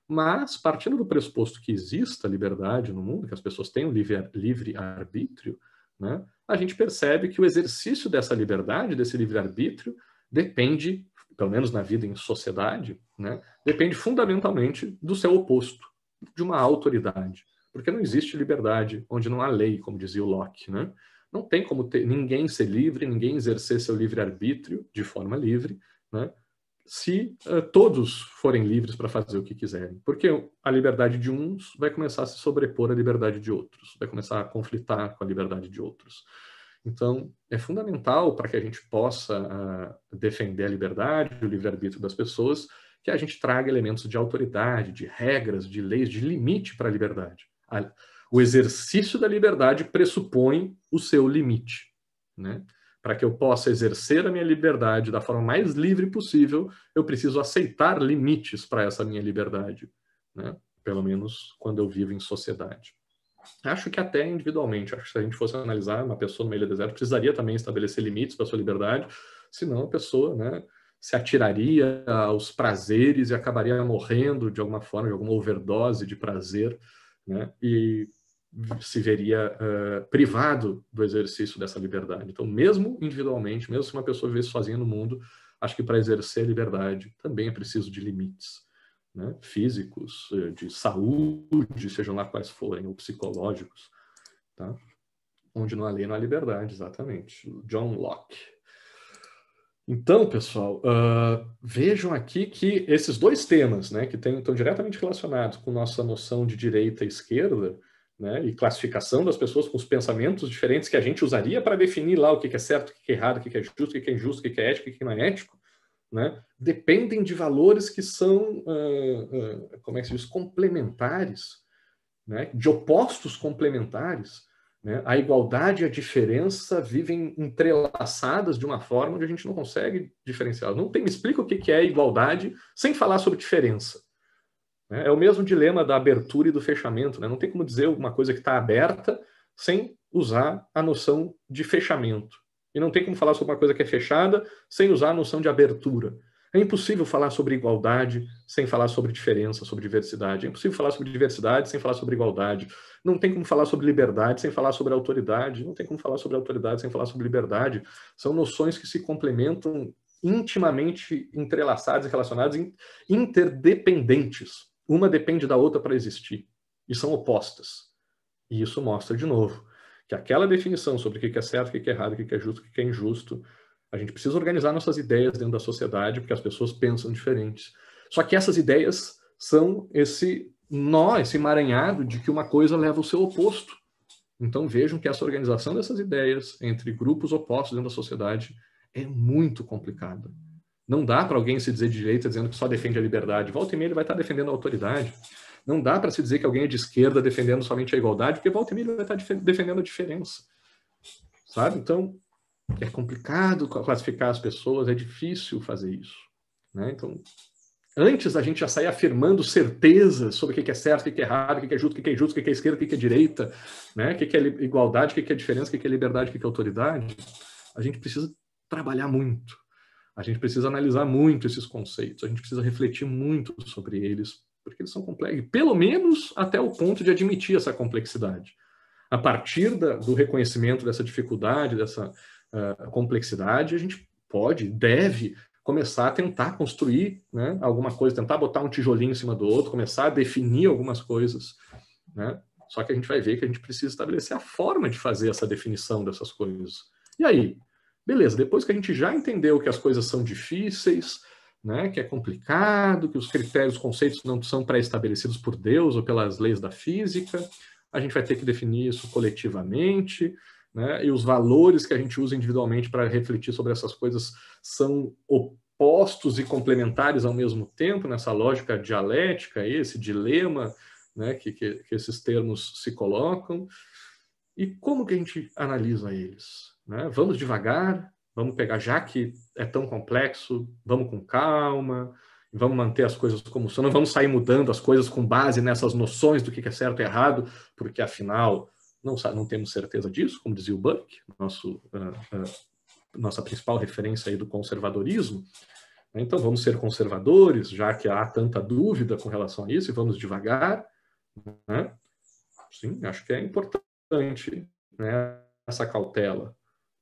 Mas, partindo do pressuposto que exista liberdade no mundo, que as pessoas tenham livre-arbítrio, né, a gente percebe que o exercício dessa liberdade, desse livre-arbítrio, depende, pelo menos na vida em sociedade, né, depende fundamentalmente do seu oposto, de uma autoridade. Porque não existe liberdade onde não há lei, como dizia o Locke, né? Não tem como ninguém ser livre, ninguém exercer seu livre-arbítrio de forma livre, né? Se todos forem livres para fazer o que quiserem. Porque a liberdade de uns vai começar a se sobrepor à liberdade de outros, vai começar a conflitar com a liberdade de outros. Então, é fundamental para que a gente possa defender a liberdade, o livre-arbítrio das pessoas, que a gente traga elementos de autoridade, de regras, de leis, de limite para a liberdade. O exercício da liberdade pressupõe o seu limite, né? Para que eu possa exercer a minha liberdade da forma mais livre possível, eu preciso aceitar limites para essa minha liberdade, né? Pelo menos quando eu vivo em sociedade. Acho que até individualmente, acho que se a gente fosse analisar uma pessoa numa ilha deserta, precisaria também estabelecer limites para a sua liberdade, senão a pessoa, né, se atiraria aos prazeres e acabaria morrendo de alguma forma, de alguma overdose de prazer, né? E se veria privado do exercício dessa liberdade. Então, mesmo individualmente, mesmo se uma pessoa vive sozinha no mundo, acho que para exercer a liberdade também é preciso de limites, né? Físicos, de saúde, sejam lá quais forem, ou psicológicos, tá? Onde não há lei, não há liberdade, exatamente. John Locke. Então, pessoal, vejam aqui que esses dois temas, né, que estão diretamente relacionados com nossa noção de direita e esquerda, né, e classificação das pessoas com os pensamentos diferentes que a gente usaria para definir lá o que é certo, o que é errado, o que é justo, o que é injusto, o que é ético, o que não é ético, né, dependem de valores que são, como é que se diz, complementares, né, de opostos complementares, né? A igualdade e a diferença vivem entrelaçadas de uma forma onde a gente não consegue diferenciar. Me explica o que é igualdade sem falar sobre diferença. É o mesmo dilema da abertura e do fechamento, né? Não tem como dizer uma coisa que está aberta sem usar a noção de fechamento. E não tem como falar sobre uma coisa que é fechada sem usar a noção de abertura. É impossível falar sobre igualdade sem falar sobre diferença, sobre diversidade. É impossível falar sobre diversidade sem falar sobre igualdade. Não tem como falar sobre liberdade sem falar sobre autoridade. Não tem como falar sobre autoridade sem falar sobre liberdade. São noções que se complementam intimamente entrelaçadas e relacionadas, interdependentes. Uma depende da outra para existir. E são opostas. E isso mostra, de novo, que aquela definição sobre o que é certo, o que é errado, o que é justo, o que é injusto, a gente precisa organizar nossas ideias dentro da sociedade, porque as pessoas pensam diferentes. Só que essas ideias são esse nó, esse emaranhado de que uma coisa leva ao seu oposto. Então vejam que essa organização dessas ideias entre grupos opostos dentro da sociedade é muito complicada. Não dá para alguém se dizer de direita dizendo que só defende a liberdade. Volta e meia ele vai estar defendendo a autoridade. Não dá para se dizer que alguém é de esquerda defendendo somente a igualdade, porque volta e meia ele vai estar defendendo a diferença. Sabe? Então, é complicado classificar as pessoas, é difícil fazer isso. Né? Então, antes a gente já sair afirmando certezas sobre o que é certo, o que é errado, o que é justo, o que é injusto, o que é esquerda, o que é direita, né? O que é igualdade, o que é diferença, o que é liberdade, o que é autoridade, a gente precisa trabalhar muito. A gente precisa analisar muito esses conceitos, a gente precisa refletir muito sobre eles, porque eles são complexos, pelo menos até o ponto de admitir essa complexidade. A partir do reconhecimento dessa dificuldade, dessa complexidade, a gente pode, deve começar a tentar construir, né, alguma coisa, tentar botar um tijolinho em cima do outro, começar a definir algumas coisas, né? Só que a gente vai ver que a gente precisa estabelecer a forma de fazer essa definição dessas coisas. E aí? Beleza, depois que a gente já entendeu que as coisas são difíceis, né, que é complicado, que os critérios, os conceitos não são pré-estabelecidos por Deus ou pelas leis da física, a gente vai ter que definir isso coletivamente, né, e os valores que a gente usa individualmente para refletir sobre essas coisas são opostos e complementares ao mesmo tempo, nessa lógica dialética, esse dilema, né, que esses termos se colocam. E como que a gente analisa eles? Né? Vamos devagar, vamos pegar, já que é tão complexo, vamos com calma, vamos manter as coisas como são, não vamos sair mudando as coisas com base nessas noções do que é certo e errado, porque afinal não temos certeza disso, como dizia o Burke, nossa principal referência aí do conservadorismo. Então vamos ser conservadores, já que há tanta dúvida com relação a isso, e vamos devagar. Né? Sim, acho que é importante, né, essa cautela.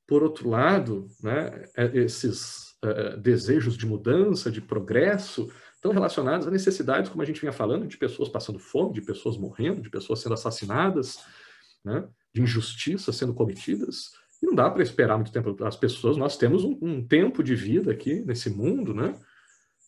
Por outro lado, né, esses desejos de mudança, de progresso, estão relacionados a necessidades, como a gente vinha falando, de pessoas passando fome, de pessoas morrendo, de pessoas sendo assassinadas, né, de injustiças sendo cometidas. E não dá para esperar muito tempo. As pessoas, nós temos um tempo de vida aqui nesse mundo, né?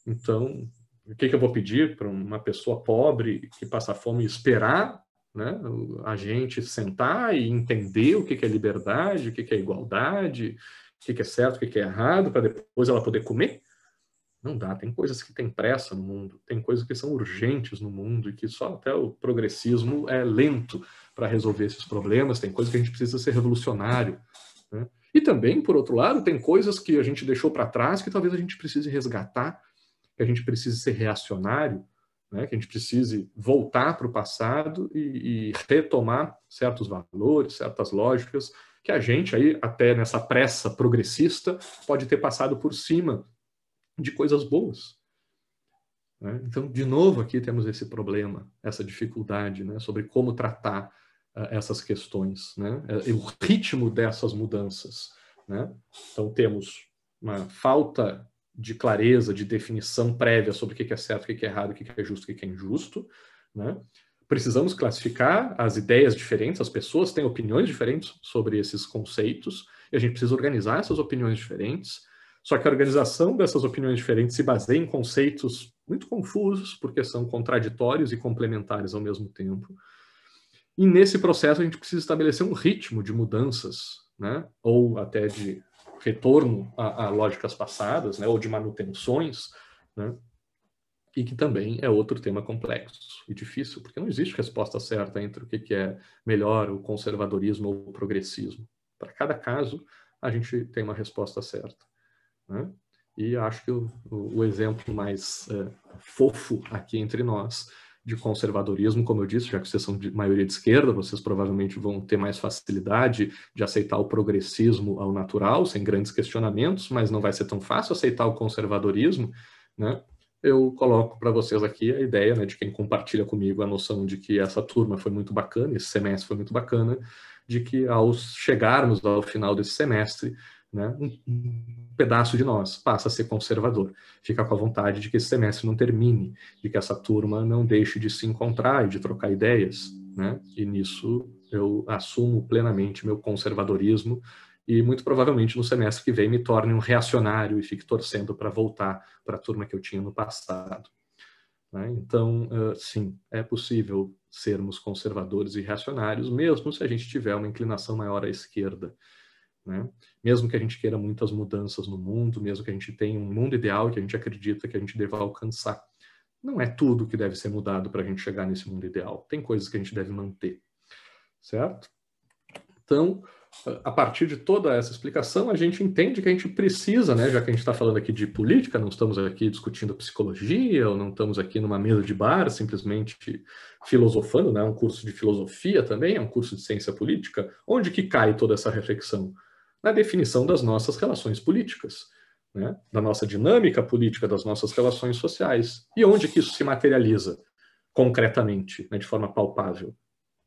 Então, o que eu vou pedir para uma pessoa pobre que passa fome esperar, né, a gente sentar e entender o que é liberdade, o que é igualdade, o que é certo, o que é errado, para depois ela poder comer? Não dá. Tem coisas que têm pressa no mundo, tem coisas que são urgentes no mundo e que só até o progressismo é lento para resolver esses problemas. Tem coisas que a gente precisa ser revolucionário, né? E também, por outro lado, tem coisas que a gente deixou para trás que talvez a gente precise resgatar, que a gente precise ser reacionário, né? Que a gente precise voltar para o passado e retomar certos valores, certas lógicas, que a gente aí, até nessa pressa progressista, pode ter passado por cima de coisas boas. Né? Então, de novo, aqui temos esse problema, essa dificuldade, né, sobre como tratar essas questões, né? O ritmo dessas mudanças. Né? Então, temos uma falta de clareza, de definição prévia sobre o que é certo, o que é errado, o que é justo, o que é injusto. Né? Precisamos classificar as ideias diferentes, as pessoas têm opiniões diferentes sobre esses conceitos, e a gente precisa organizar essas opiniões diferentes. Só que a organização dessas opiniões diferentes se baseia em conceitos muito confusos, porque são contraditórios e complementares ao mesmo tempo. E nesse processo a gente precisa estabelecer um ritmo de mudanças, né? Ou até de retorno a lógicas passadas, né? Ou de manutenções, né? E que também é outro tema complexo e difícil, porque não existe resposta certa entre o que é melhor, o conservadorismo ou o progressismo. Para cada caso, a gente tem uma resposta certa. Né? E acho que o exemplo mais fofo aqui entre nós de conservadorismo, como eu disse, já que vocês são de maioria de esquerda, vocês provavelmente vão ter mais facilidade de aceitar o progressismo ao natural, sem grandes questionamentos, mas não vai ser tão fácil aceitar o conservadorismo, né? Eu coloco para vocês aqui a ideia, né, de quem compartilha comigo a noção de que essa turma foi muito bacana, esse semestre foi muito bacana, de que ao chegarmos ao final desse semestre, né, um pedaço de nós passa a ser conservador. Fica com a vontade de que esse semestre não termine, de que essa turma não deixe de se encontrar e de trocar ideias. Né? E nisso eu assumo plenamente meu conservadorismo e muito provavelmente no semestre que vem me torne um reacionário e fique torcendo para voltar para a turma que eu tinha no passado. né? Então, sim, é possível sermos conservadores e reacionários, mesmo se a gente tiver uma inclinação maior à esquerda, né? Mesmo que a gente queira muitas mudanças no mundo, mesmo que a gente tenha um mundo ideal que a gente acredita que a gente deva alcançar. Não é tudo que deve ser mudado para a gente chegar nesse mundo ideal. Tem coisas que a gente deve manter, certo? Então, a partir de toda essa explicação, a gente entende que a gente precisa, né, já que a gente está falando aqui de política, não estamos aqui discutindo psicologia, ou não estamos aqui numa mesa de bar, simplesmente filosofando, né, é um curso de filosofia também, é um curso de ciência política. Onde que cai toda essa reflexão? Na definição das nossas relações políticas, né, da nossa dinâmica política, das nossas relações sociais. E onde que isso se materializa concretamente, né, de forma palpável?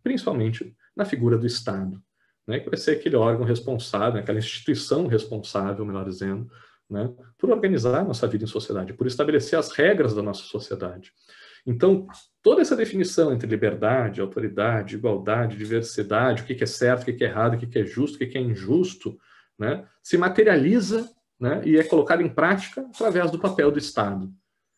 Principalmente na figura do Estado, né, que vai ser aquele órgão responsável, aquela instituição responsável, melhor dizendo, né, por organizar a nossa vida em sociedade, por estabelecer as regras da nossa sociedade. Então, toda essa definição entre liberdade, autoridade, igualdade, diversidade, o que é certo, o que é errado, o que é justo, o que é injusto, né, se materializa, né, e é colocado em prática através do papel do Estado. O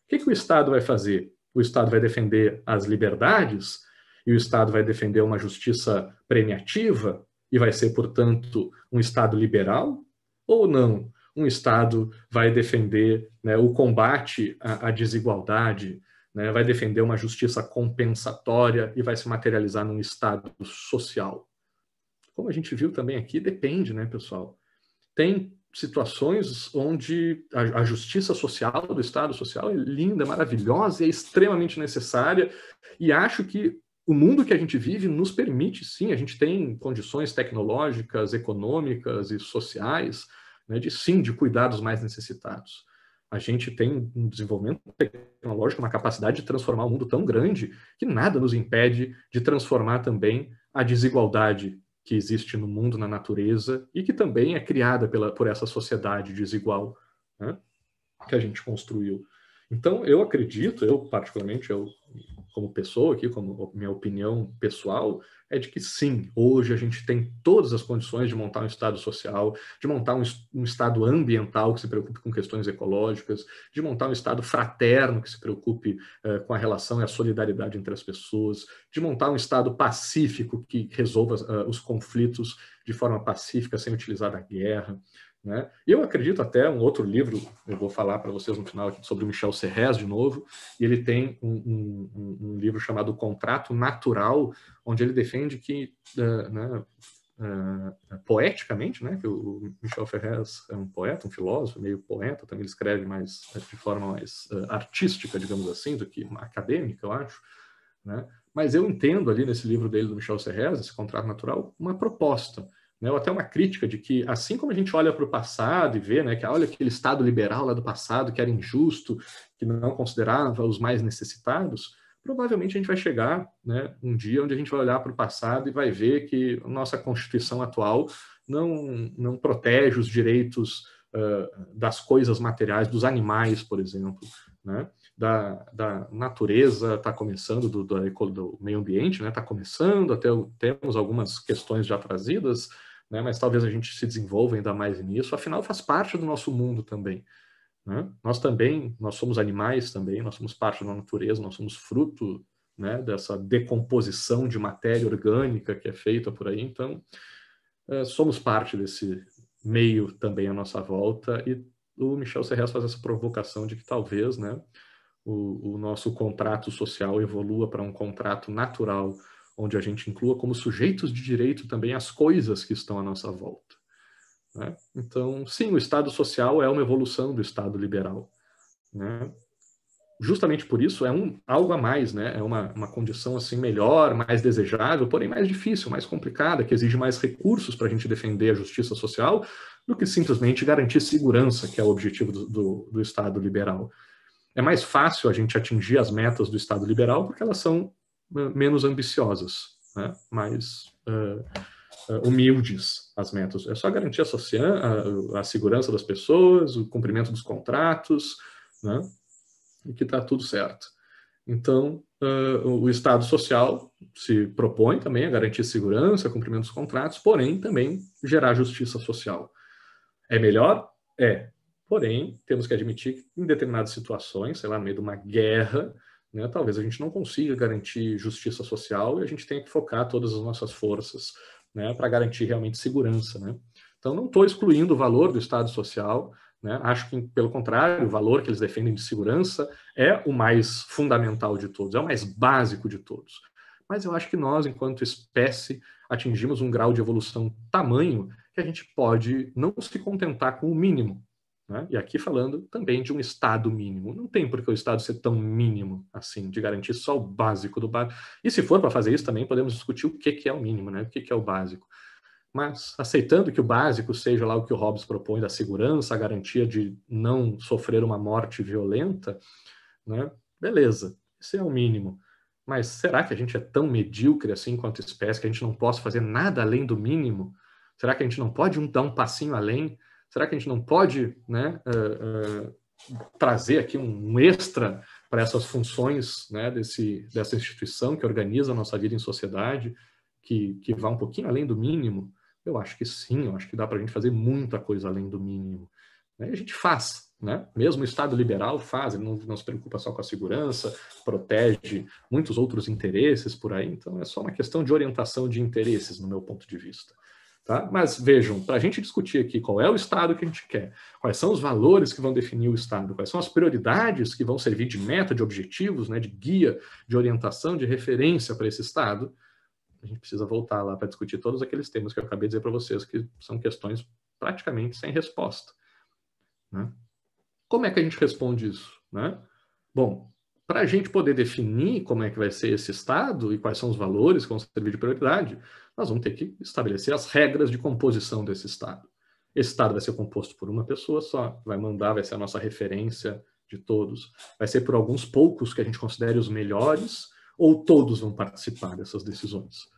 que o Estado vai fazer? O Estado vai defender as liberdades e o Estado vai defender uma justiça premiativa e vai ser, portanto, um Estado liberal? Ou não? Um Estado vai defender, né, o combate à desigualdade, né, vai defender uma justiça compensatória e vai se materializar num Estado social? Como a gente viu também aqui, depende, né, pessoal? Tem situações onde a justiça social do Estado social é linda, maravilhosa e é extremamente necessária, e acho que o mundo que a gente vive nos permite, sim, a gente tem condições tecnológicas, econômicas e sociais, né, de cuidar dos mais necessitados. A gente tem um desenvolvimento tecnológico, uma capacidade de transformar o mundo tão grande que nada nos impede de transformar também a desigualdade que existe no mundo, na natureza, e que também é criada por essa sociedade desigual, né, que a gente construiu. Então, eu acredito, eu particularmente, como pessoa aqui, como minha opinião pessoal, é de que sim, hoje a gente tem todas as condições de montar um Estado social, de montar um Estado ambiental que se preocupe com questões ecológicas, de montar um Estado fraterno que se preocupe com a relação e a solidariedade entre as pessoas, de montar um Estado pacífico que resolva os conflitos de forma pacífica, sem utilizar a guerra, né? Eu acredito até, um outro livro, eu vou falar para vocês no final aqui sobre o Michel Serres de novo, e ele tem um livro chamado Contrato Natural, onde ele defende que, né, poeticamente, né, que o Michel Serres é um poeta, um filósofo, meio poeta, também ele escreve mais de forma mais artística, digamos assim, do que acadêmica, eu acho, né? Mas eu entendo ali nesse livro dele, do Michel Serres, esse Contrato Natural, uma proposta, né, ou até uma crítica de que, assim como a gente olha para o passado e vê, né, que olha aquele Estado liberal lá do passado, que era injusto, que não considerava os mais necessitados, provavelmente a gente vai chegar, né, um dia onde a gente vai olhar para o passado e vai ver que a nossa Constituição atual não protege os direitos das coisas materiais, dos animais, por exemplo, né? Da natureza está começando, do meio ambiente, né? Está começando, até temos algumas questões já trazidas, né? Mas talvez a gente se desenvolva ainda mais nisso, afinal faz parte do nosso mundo também, né? Nós somos animais também, nós somos parte da natureza, nós somos fruto, né, dessa decomposição de matéria orgânica que é feita por aí, então somos parte desse meio também à nossa volta, e o Michel Serres faz essa provocação de que talvez, né, o nosso contrato social evolua para um contrato natural, onde a gente inclua como sujeitos de direito também as coisas que estão à nossa volta, né? Então, sim, o Estado social é uma evolução do Estado liberal, né? Justamente por isso é algo a mais, né? É uma condição assim melhor, mais desejável, porém mais difícil, mais complicada, que exige mais recursos para a gente defender a justiça social do que simplesmente garantir segurança, que é o objetivo do Estado liberal. É mais fácil a gente atingir as metas do Estado liberal porque elas são menos ambiciosas, né? Mais humildes as metas. É só garantir a segurança das pessoas, o cumprimento dos contratos, né? E que está tudo certo. Então, o Estado social se propõe também a garantir segurança, cumprimento dos contratos, porém também gerar justiça social. É melhor? É. Porém, temos que admitir que em determinadas situações, sei lá, no meio de uma guerra, né, talvez a gente não consiga garantir justiça social e a gente tenha que focar todas as nossas forças, né, para garantir realmente segurança, né? Então, não estou excluindo o valor do Estado Social, né? Acho que, pelo contrário, o valor que eles defendem de segurança é o mais fundamental de todos, é o mais básico de todos. Mas eu acho que nós, enquanto espécie, atingimos um grau de evolução tamanho que a gente pode não se contentar com o mínimo, né? E aqui falando também de um Estado mínimo. Não tem por que o Estado ser tão mínimo assim, de garantir só o básico do básico. E se for para fazer isso, também podemos discutir o que é o mínimo, né? O que é o básico. Mas aceitando que o básico seja lá o que o Hobbes propõe da segurança, a garantia de não sofrer uma morte violenta, né? Beleza, esse é o mínimo. Mas será que a gente é tão medíocre assim quanto espécie que a gente não possa fazer nada além do mínimo? Será que a gente não pode dar um passinho além? Será que a gente não pode, né, trazer aqui um extra para essas funções, né, dessa instituição que organiza a nossa vida em sociedade, que vá um pouquinho além do mínimo? Eu acho que sim, eu acho que dá para a gente fazer muita coisa além do mínimo. E a gente faz, né? Mesmo o Estado liberal faz, ele não se preocupa só com a segurança, protege muitos outros interesses por aí, então é só uma questão de orientação de interesses, no meu ponto de vista. Tá? Mas vejam, para a gente discutir aqui qual é o Estado que a gente quer, quais são os valores que vão definir o Estado, quais são as prioridades que vão servir de meta, de objetivos, né, de guia, de orientação, de referência para esse Estado, a gente precisa voltar lá para discutir todos aqueles temas que eu acabei de dizer para vocês, que são questões praticamente sem resposta. Né? Como é que a gente responde isso? Né? Bom, para a gente poder definir como é que vai ser esse Estado e quais são os valores que vão servir de prioridade, nós vamos ter que estabelecer as regras de composição desse Estado. Esse Estado vai ser composto por uma pessoa só, vai mandar, vai ser a nossa referência de todos, vai ser por alguns poucos que a gente considere os melhores, ou todos vão participar dessas decisões.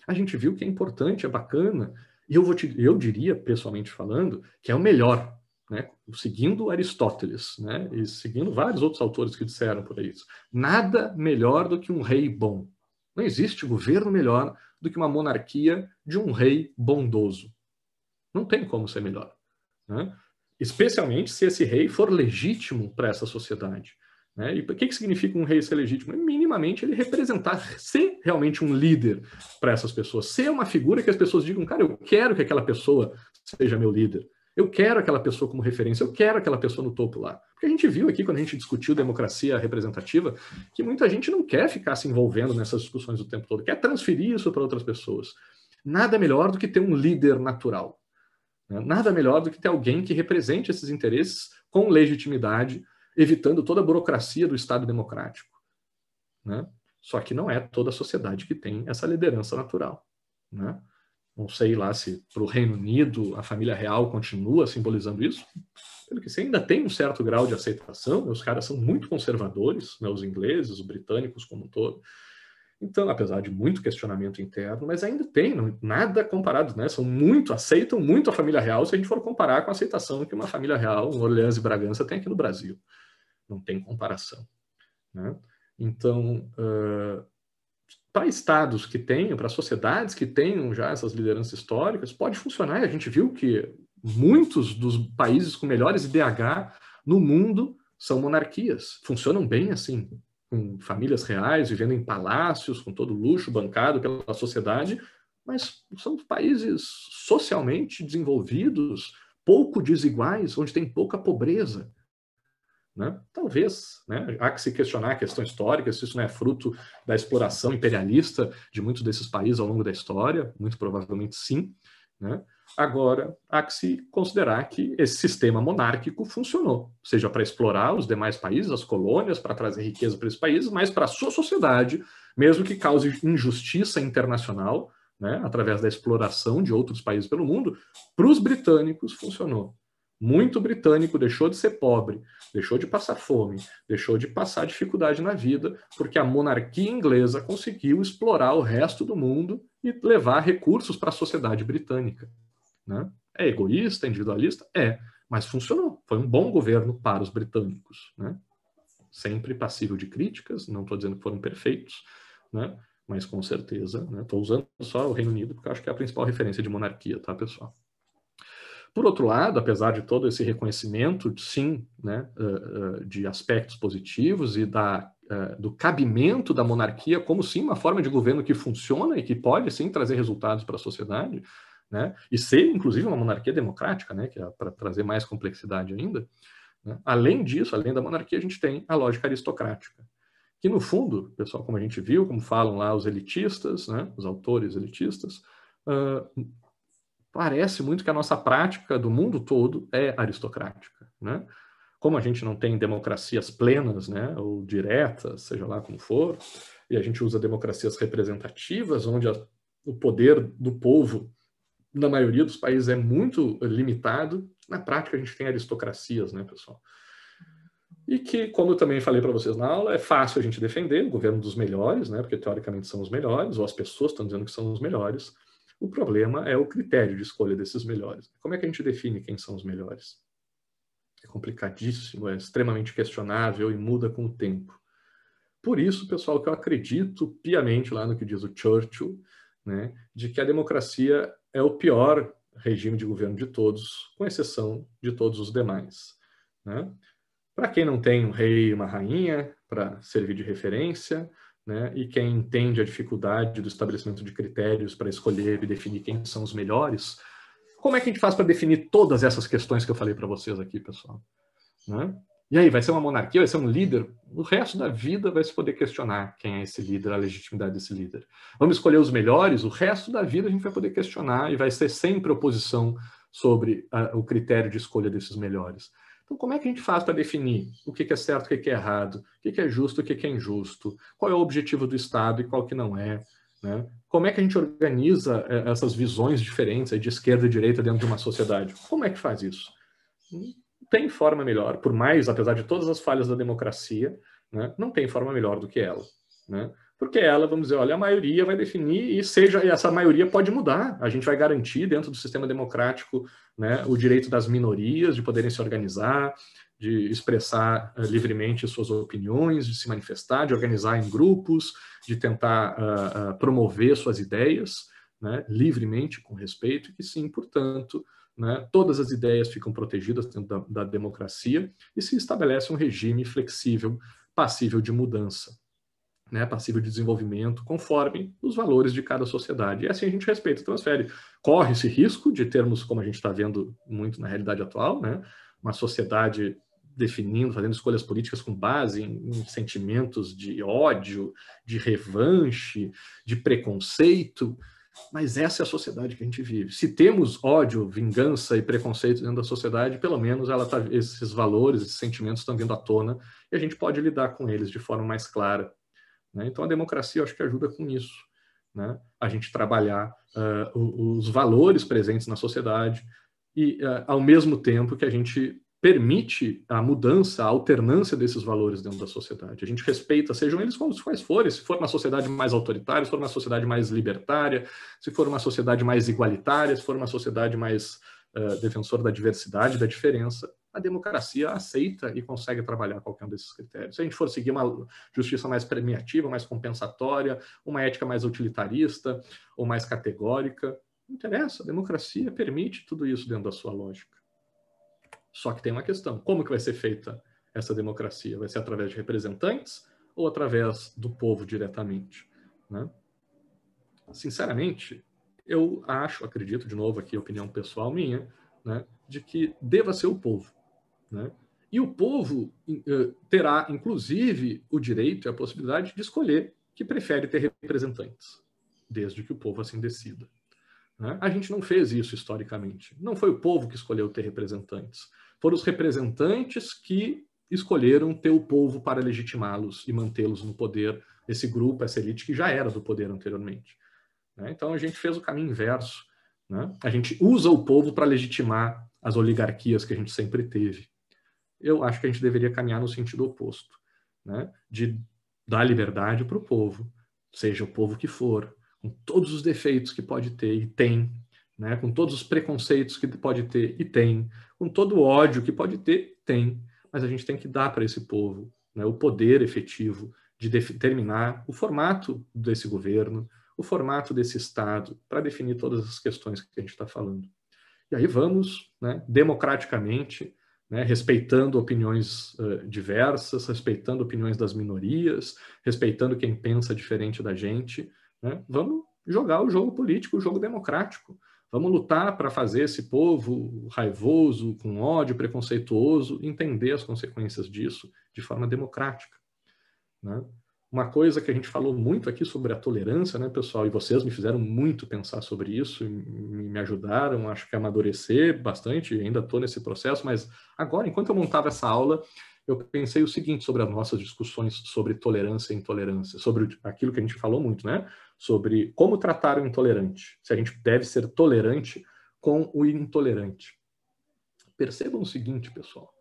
A gente viu que é importante, é bacana, e eu diria, pessoalmente falando, que é o melhor, né? Seguindo Aristóteles, né? E seguindo vários outros autores que disseram por isso. Nada melhor do que um rei bom. Não existe governo melhor do que uma monarquia de um rei bondoso. Não tem como ser melhor. Né? Especialmente se esse rei for legítimo para essa sociedade. Né? E o que significa um rei ser legítimo? Minimamente ele representar, ser realmente um líder para essas pessoas, ser uma figura que as pessoas digam, cara, eu quero que aquela pessoa seja meu líder, eu quero aquela pessoa como referência, eu quero aquela pessoa no topo lá. Porque a gente viu aqui, quando a gente discutiu democracia representativa, que muita gente não quer ficar se envolvendo nessas discussões o tempo todo, quer transferir isso para outras pessoas. Nada melhor do que ter um líder natural. Nada melhor do que ter alguém que represente esses interesses com legitimidade, evitando toda a burocracia do Estado democrático. Né? Só que não é toda a sociedade que tem essa liderança natural. Né? Não sei lá se para o Reino Unido a família real continua simbolizando isso, pelo que se ainda tem um certo grau de aceitação, os caras são muito conservadores, né, os ingleses, os britânicos como um todo. Então, apesar de muito questionamento interno, mas ainda tem, nada comparado, né? Aceitam muito a família real se a gente for comparar com a aceitação que uma família real, um Orleans e Bragança, tem aqui no Brasil. Não tem comparação. Né? Então, para estados que tenham, para sociedades que tenham já essas lideranças históricas, pode funcionar. A gente viu que muitos dos países com melhores IDH no mundo são monarquias. Funcionam bem assim, com famílias reais, vivendo em palácios, com todo luxo bancado pela sociedade, mas são países socialmente desenvolvidos, pouco desiguais, onde tem pouca pobreza. Né? Talvez, né? Há que se questionar a questão histórica, se isso não é fruto da exploração imperialista de muitos desses países ao longo da história, muito provavelmente sim. Né? Agora, há que se considerar que esse sistema monárquico funcionou, seja para explorar os demais países, as colônias, para trazer riqueza para esses países, mas para a sua sociedade, mesmo que cause injustiça internacional, né? Através da exploração de outros países pelo mundo, para os britânicos funcionou. Muito britânico deixou de ser pobre, deixou de passar fome, deixou de passar dificuldade na vida, porque a monarquia inglesa conseguiu explorar o resto do mundo e levar recursos para a sociedade britânica. Né? É egoísta, é individualista? É, mas funcionou. Foi um bom governo para os britânicos. Né? Sempre passível de críticas, não estou dizendo que foram perfeitos, né? Mas com certeza, estou usando só o Reino Unido, porque acho que é a principal referência de monarquia, tá, pessoal? Por outro lado, apesar de todo esse reconhecimento, sim, né, de aspectos positivos e da do cabimento da monarquia como, sim, uma forma de governo que funciona e que pode, sim, trazer resultados para a sociedade, né? E ser, inclusive, uma monarquia democrática, né? Que é para trazer mais complexidade ainda. Né? Além disso, além da monarquia, a gente tem a lógica aristocrática, que, no fundo, pessoal, como a gente viu, como falam lá os elitistas, né? Os autores elitistas, parece muito que a nossa prática do mundo todo é aristocrática, né? Como a gente não tem democracias plenas, né, ou diretas, seja lá como for, e a gente usa democracias representativas, onde o poder do povo, na maioria dos países, é muito limitado, na prática a gente tem aristocracias, né, pessoal? E que, como eu também falei para vocês na aula, é fácil a gente defender o governo dos melhores, né, porque teoricamente são os melhores, ou as pessoas estão dizendo que são os melhores. O problema é o critério de escolha desses melhores. Como é que a gente define quem são os melhores? É complicadíssimo, é extremamente questionável e muda com o tempo. Por isso, pessoal, que eu acredito piamente lá no que diz o Churchill, né, de que a democracia é o pior regime de governo de todos, com exceção de todos os demais. Né? Para quem não tem um rei e uma rainha para servir de referência, né, e quem entende a dificuldade do estabelecimento de critérios para escolher e definir quem são os melhores, como é que a gente faz para definir todas essas questões que eu falei para vocês aqui, pessoal? Né? E aí, vai ser uma monarquia, vai ser um líder? O resto da vida vai se poder questionar quem é esse líder, a legitimidade desse líder. Vamos escolher os melhores? O resto da vida a gente vai poder questionar e vai ser sempre oposição sobre o critério de escolha desses melhores. Então, como é que a gente faz para definir o que é certo, o que é errado, o que é justo, o que é injusto, qual é o objetivo do Estado e qual que não é? Né? Como é que a gente organiza essas visões diferentes de esquerda e direita dentro de uma sociedade? Como é que faz isso? Não tem forma melhor, por mais, apesar de todas as falhas da democracia, né, não tem forma melhor do que ela. Né? Porque ela, vamos dizer, olha, a maioria vai definir e essa maioria pode mudar. A gente vai garantir dentro do sistema democrático, né, o direito das minorias de poderem se organizar, de expressar livremente suas opiniões, de se manifestar, de organizar em grupos, de tentar promover suas ideias, né, livremente, com respeito, e que sim, portanto, né, todas as ideias ficam protegidas dentro da democracia e se estabelece um regime flexível, passível de mudança, né, passível de desenvolvimento, conforme os valores de cada sociedade. E assim a gente respeita, transfere. Corre esse risco de termos, como a gente está vendo muito na realidade atual, né, uma sociedade definindo, fazendo escolhas políticas com base em sentimentos de ódio, de revanche, de preconceito. Mas essa é a sociedade que a gente vive. Se temos ódio, vingança e preconceito dentro da sociedade, pelo menos esses valores, esses sentimentos estão vindo à tona e a gente pode lidar com eles de forma mais clara. Né? Então, a democracia, eu acho que ajuda com isso. Né? A gente trabalhar os valores presentes na sociedade e, ao mesmo tempo, que a gente permite a mudança, a alternância desses valores dentro da sociedade. A gente respeita, sejam eles quais forem, se for uma sociedade mais autoritária, se for uma sociedade mais libertária, se for uma sociedade mais igualitária, se for uma sociedade mais defensora da diversidade, da diferença, a democracia aceita e consegue trabalhar qualquer um desses critérios. Se a gente for seguir uma justiça mais premiativa, mais compensatória, uma ética mais utilitarista ou mais categórica, não interessa, a democracia permite tudo isso dentro da sua lógica. Só que tem uma questão, como que vai ser feita essa democracia? Vai ser através de representantes ou através do povo diretamente? Né? Sinceramente, eu acredito, de novo aqui, opinião pessoal minha, né, de que deva ser o povo. Né? E o povo terá, inclusive, o direito e a possibilidade de escolher que prefere ter representantes, desde que o povo assim decida. Né? A gente não fez isso historicamente. Não foi o povo que escolheu ter representantes. Foram os representantes que escolheram ter o povo para legitimá-los e mantê-los no poder, esse grupo, essa elite que já era do poder anteriormente. Né? Então a gente fez o caminho inverso. Né? A gente usa o povo para legitimar as oligarquias que a gente sempre teve. Eu acho que a gente deveria caminhar no sentido oposto, né? De dar liberdade para o povo, seja o povo que for, com todos os defeitos que pode ter e tem, né? Com todos os preconceitos que pode ter e tem, com todo o ódio que pode ter, tem. Mas a gente tem que dar para esse povo, né, o poder efetivo de determinar o formato desse governo, o formato desse Estado, para definir todas as questões que a gente está falando. E aí vamos, né, democraticamente, né, respeitando opiniões diversas, respeitando opiniões das minorias, respeitando quem pensa diferente da gente, né? Vamos jogar o jogo político, o jogo democrático. Vamos lutar para fazer esse povo raivoso, com ódio, preconceituoso, entender as consequências disso de forma democrática, né? Uma coisa que a gente falou muito aqui sobre a tolerância, né, pessoal, e vocês me fizeram muito pensar sobre isso, e me ajudaram, acho que a amadurecer bastante, ainda estou nesse processo, mas agora, enquanto eu montava essa aula, eu pensei o seguinte sobre as nossas discussões sobre tolerância e intolerância, sobre aquilo que a gente falou muito, né, sobre como tratar o intolerante, se a gente deve ser tolerante com o intolerante. Percebam o seguinte, pessoal,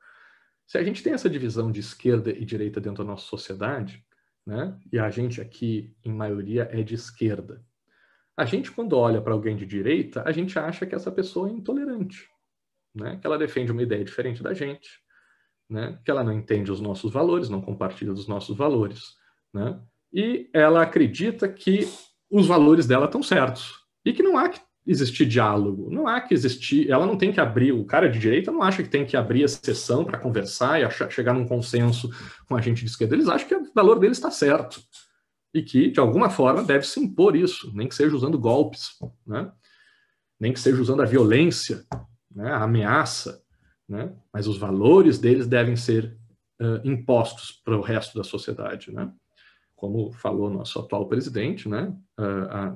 se a gente tem essa divisão de esquerda e direita dentro da nossa sociedade, né? E a gente aqui, em maioria, é de esquerda. A gente, quando olha para alguém de direita, a gente acha que essa pessoa é intolerante, né? Que ela defende uma ideia diferente da gente, né? Que ela não entende os nossos valores, não compartilha dos nossos valores, né? E ela acredita que os valores dela estão certos e que não há que existir diálogo, não há que existir, ela não tem que abrir, o cara de direita não acha que tem que abrir a sessão para conversar e chegar num consenso com a gente de esquerda, eles acham que o valor deles está certo e que, de alguma forma, deve se impor isso, nem que seja usando golpes, né? Nem que seja usando a violência, né? A ameaça, né? Mas os valores deles devem ser impostos para o resto da sociedade, né? Como falou nosso atual presidente, né? A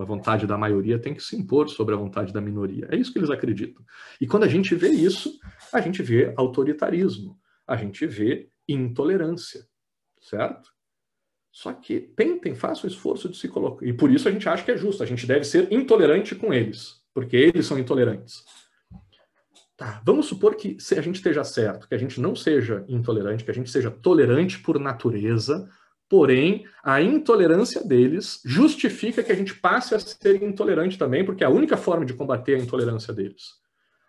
vontade da maioria tem que se impor sobre a vontade da minoria. É isso que eles acreditam. E quando a gente vê isso, a gente vê autoritarismo, a gente vê intolerância, certo? Só que tentem, façam o esforço de se colocar. E por isso a gente acha que é justo, a gente deve ser intolerante com eles, porque eles são intolerantes. Tá, vamos supor que a gente esteja certo, que a gente não seja intolerante, que a gente seja tolerante por natureza, porém, a intolerância deles justifica que a gente passe a ser intolerante também, porque é a única forma de combater a intolerância deles.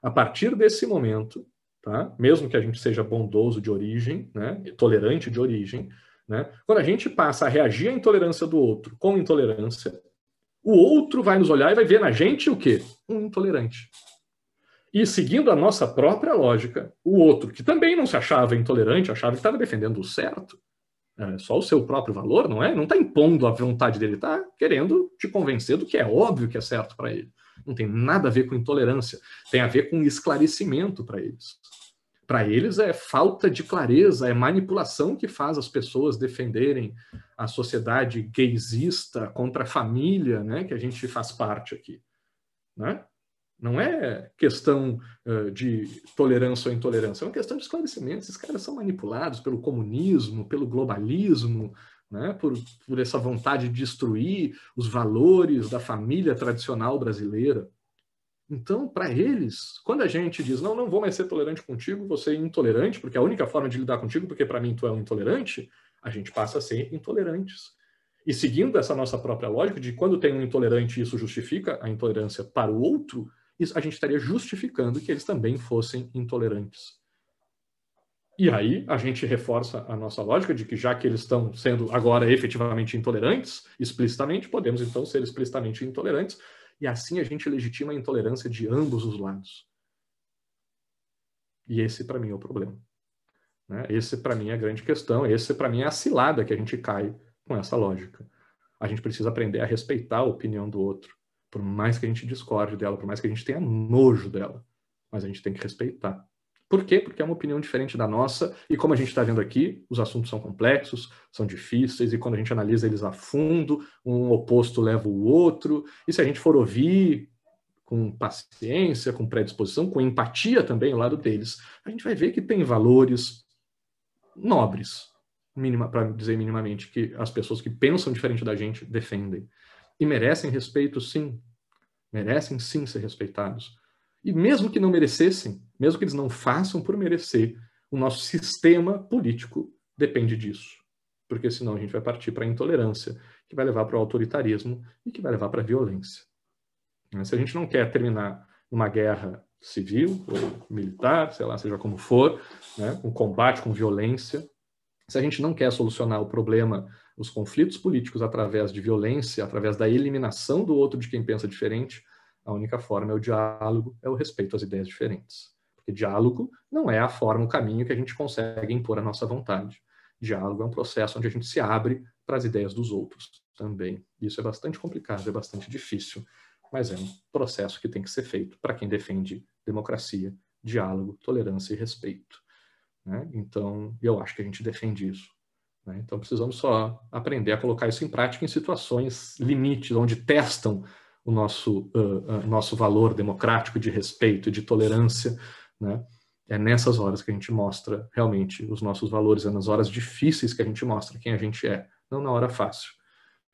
A partir desse momento, tá? Mesmo que a gente seja bondoso de origem, né? Tolerante de origem, né? Quando a gente passa a reagir à intolerância do outro com intolerância, o outro vai nos olhar e vai ver na gente o quê? Um intolerante. E seguindo a nossa própria lógica, o outro, que também não se achava intolerante, achava que estava defendendo o certo, só o seu próprio valor, não é? Não está impondo a vontade dele, está querendo te convencer do que é óbvio que é certo para ele. Não tem nada a ver com intolerância, tem a ver com esclarecimento para eles. Para eles é falta de clareza, é manipulação que faz as pessoas defenderem a sociedade gaysista contra a família, né, que a gente faz parte aqui, né? Não é questão de tolerância ou intolerância, é uma questão de esclarecimento. Esses caras são manipulados pelo comunismo, pelo globalismo, né? por essa vontade de destruir os valores da família tradicional brasileira. Então, para eles, quando a gente diz, não vou mais ser tolerante contigo, vou ser intolerante, porque é a única forma de lidar contigo, porque para mim tu é um intolerante, a gente passa a ser intolerantes. E seguindo essa nossa própria lógica de quando tem um intolerante, isso justifica a intolerância para o outro, isso, a gente estaria justificando que eles também fossem intolerantes. E aí a gente reforça a nossa lógica de que já que eles estão sendo agora efetivamente intolerantes, explicitamente, podemos então ser explicitamente intolerantes, e assim a gente legitima a intolerância de ambos os lados. E esse para mim é o problema. Né? Esse para mim é a grande questão, esse para mim é a cilada que a gente cai com essa lógica. A gente precisa aprender a respeitar a opinião do outro, por mais que a gente discorde dela, por mais que a gente tenha nojo dela, mas a gente tem que respeitar. Por quê? Porque é uma opinião diferente da nossa, e como a gente está vendo aqui, os assuntos são complexos, são difíceis, e quando a gente analisa eles a fundo, um oposto leva o outro, e se a gente for ouvir com paciência, com predisposição, com empatia também ao lado deles, a gente vai ver que tem valores nobres, para dizer minimamente, que as pessoas que pensam diferente da gente defendem. E merecem respeito, sim. Merecem, sim, ser respeitados. E mesmo que não merecessem, mesmo que eles não façam por merecer, o nosso sistema político depende disso. Porque senão a gente vai partir para a intolerância, que vai levar para o autoritarismo e que vai levar para a violência. Se a gente não quer terminar numa guerra civil ou militar, sei lá, seja como for, né, um combate com violência, se a gente não quer solucionar o problema, os conflitos políticos através de violência, através da eliminação do outro de quem pensa diferente, a única forma é o diálogo, é o respeito às ideias diferentes. Porque Porque diálogo não é a forma, o caminho que a gente consegue impor a nossa vontade. Diálogo é um processo onde a gente se abre para as ideias dos outros também. Isso é bastante complicado, é bastante difícil, mas é um processo que tem que ser feito para quem defende democracia, diálogo, tolerância e respeito. Né? Então, eu acho que a gente defende isso. Né? Então, precisamos só aprender a colocar isso em prática em situações limites, onde testam o nosso valor democrático de respeito e de tolerância, né? É nessas horas que a gente mostra realmente os nossos valores, é nas horas difíceis que a gente mostra quem a gente é, não na hora fácil.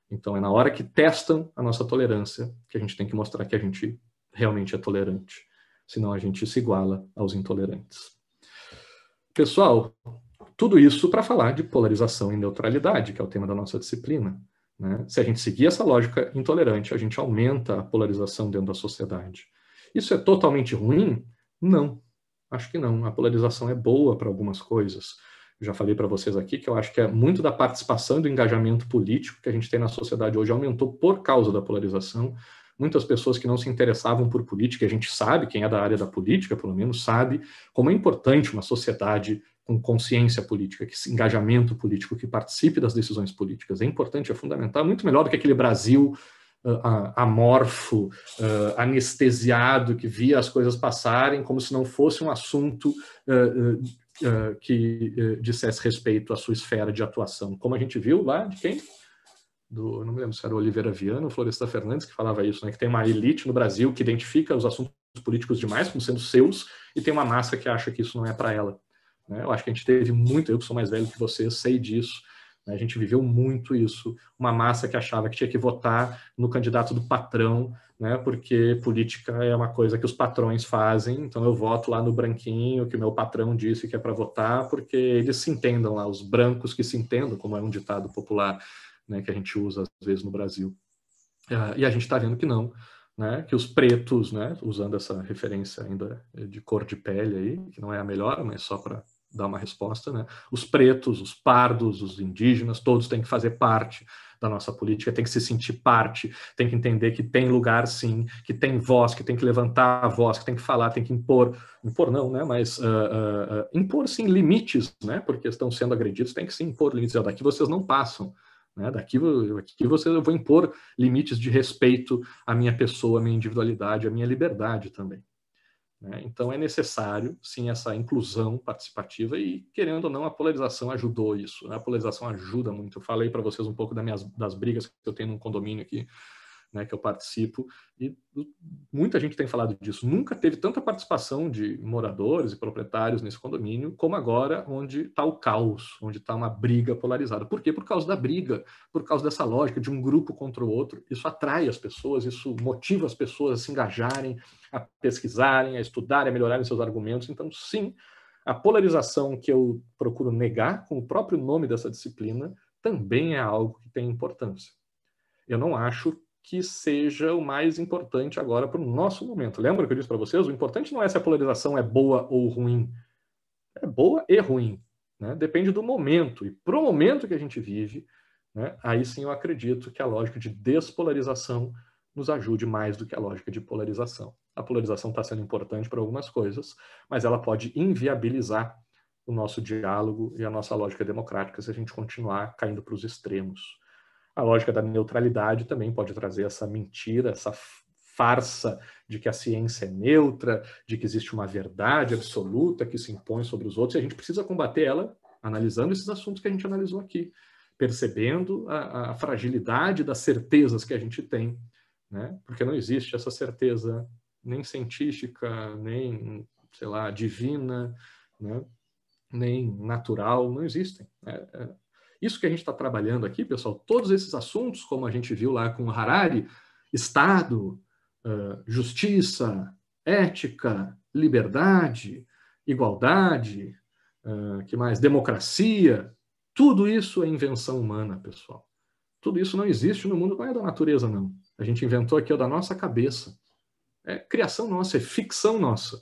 Então, é na hora que testam a nossa tolerância que a gente tem que mostrar que a gente realmente é tolerante. Senão a gente se iguala aos intolerantes. Pessoal, tudo isso para falar de polarização e neutralidade, que é o tema da nossa disciplina. Né? Se a gente seguir essa lógica intolerante, a gente aumenta a polarização dentro da sociedade. Isso é totalmente ruim? Não. Acho que não. A polarização é boa para algumas coisas. Já falei para vocês aqui que eu acho que é muito da participação e do engajamento político que a gente tem na sociedade hoje aumentou por causa da polarização. Muitas pessoas que não se interessavam por política, a gente sabe, quem é da área da política, pelo menos, sabe como é importante uma sociedade com consciência política, que engajamento político, que participe das decisões políticas. É importante, é fundamental, muito melhor do que aquele Brasil amorfo, anestesiado, que via as coisas passarem como se não fosse um assunto que dissesse respeito à sua esfera de atuação. Como a gente viu lá, de quem? Não me lembro se era o Oliveira Viana ou Florestan Fernandes que falava isso, né? Que tem uma elite no Brasil que identifica os assuntos políticos demais como sendo seus e tem uma massa que acha que isso não é para ela. Né? Eu acho que a gente teve muito, eu que sou mais velho que você, sei disso. A gente viveu muito isso, uma massa que achava que tinha que votar no candidato do patrão, né, porque política é uma coisa que os patrões fazem, então eu voto lá no branquinho que o meu patrão disse que é para votar, porque eles se entendam lá, os brancos que se entendam, como é um ditado popular, né, que a gente usa às vezes no Brasil. E a gente está vendo que não, né, que os pretos, né, usando essa referência ainda de cor de pele aí, que não é a melhor, mas só para dar uma resposta, né? Os pretos, os pardos, os indígenas, todos têm que fazer parte da nossa política, tem que se sentir parte, tem que entender que tem lugar sim, que tem voz, que tem que levantar a voz, que tem que falar, tem que impor não, né? Mas impor sim limites, né? Porque estão sendo agredidos, tem que sim impor limites. Daqui vocês não passam. Né? Aqui eu vou impor limites de respeito à minha pessoa, à minha individualidade, à minha liberdade também. Então é necessário, sim, essa inclusão participativa e, querendo ou não, a polarização ajudou isso. Né? A polarização ajuda muito. Eu falei para vocês um pouco das brigas que eu tenho num condomínio aqui, né, que eu participo, e muita gente tem falado disso. Nunca teve tanta participação de moradores e proprietários nesse condomínio como agora, onde está o caos, onde está uma briga polarizada. Por quê? Por causa da briga, por causa dessa lógica de um grupo contra o outro. Isso atrai as pessoas, isso motiva as pessoas a se engajarem, a pesquisarem, a estudarem, a melhorarem seus argumentos. Então, sim, a polarização que eu procuro negar, com o próprio nome dessa disciplina, também é algo que tem importância. Eu não acho que seja o mais importante agora para o nosso momento. Lembra que eu disse para vocês? O importante não é se a polarização é boa ou ruim. É boa e ruim. Né? Depende do momento. E para o momento que a gente vive, né, aí sim eu acredito que a lógica de despolarização nos ajude mais do que a lógica de polarização. A polarização está sendo importante para algumas coisas, mas ela pode inviabilizar o nosso diálogo e a nossa lógica democrática se a gente continuar caindo para os extremos. A lógica da neutralidade também pode trazer essa mentira, essa farsa de que a ciência é neutra, de que existe uma verdade absoluta que se impõe sobre os outros, e a gente precisa combater ela analisando esses assuntos que a gente analisou aqui, percebendo a fragilidade das certezas que a gente tem, né? Porque não existe essa certeza nem científica, nem, sei lá, divina, né? Nem natural, não existem. Isso que a gente está trabalhando aqui, pessoal, todos esses assuntos, como a gente viu lá com Harari, Estado, justiça, ética, liberdade, igualdade, que mais? Democracia, tudo isso é invenção humana, pessoal. Tudo isso não existe no mundo, não é da natureza, não. A gente inventou aqui, é da nossa cabeça. É criação nossa, é ficção nossa.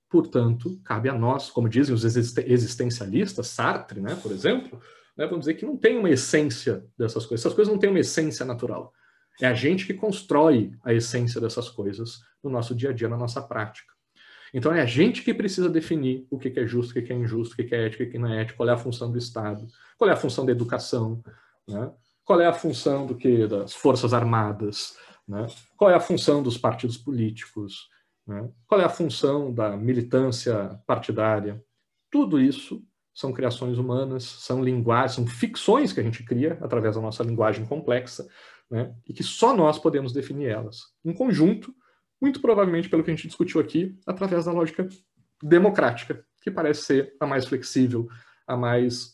Portanto, cabe a nós, como dizem os existencialistas, Sartre, né, por exemplo, né, vamos dizer que não tem uma essência dessas coisas. Essas coisas não têm uma essência natural. É a gente que constrói a essência dessas coisas no nosso dia a dia, na nossa prática. Então é a gente que precisa definir o que é justo, o que é injusto, o que é ético, o que não é ético, qual é a função do Estado, qual é a função da educação, né? Qual é a função das Forças Armadas, né? Qual é a função dos partidos políticos, né? Qual é a função da militância partidária. Tudo isso são criações humanas, são linguagens, são ficções que a gente cria através da nossa linguagem complexa, né? E que só nós podemos definir elas. Em conjunto, muito provavelmente pelo que a gente discutiu aqui, através da lógica democrática, que parece ser a mais flexível, a mais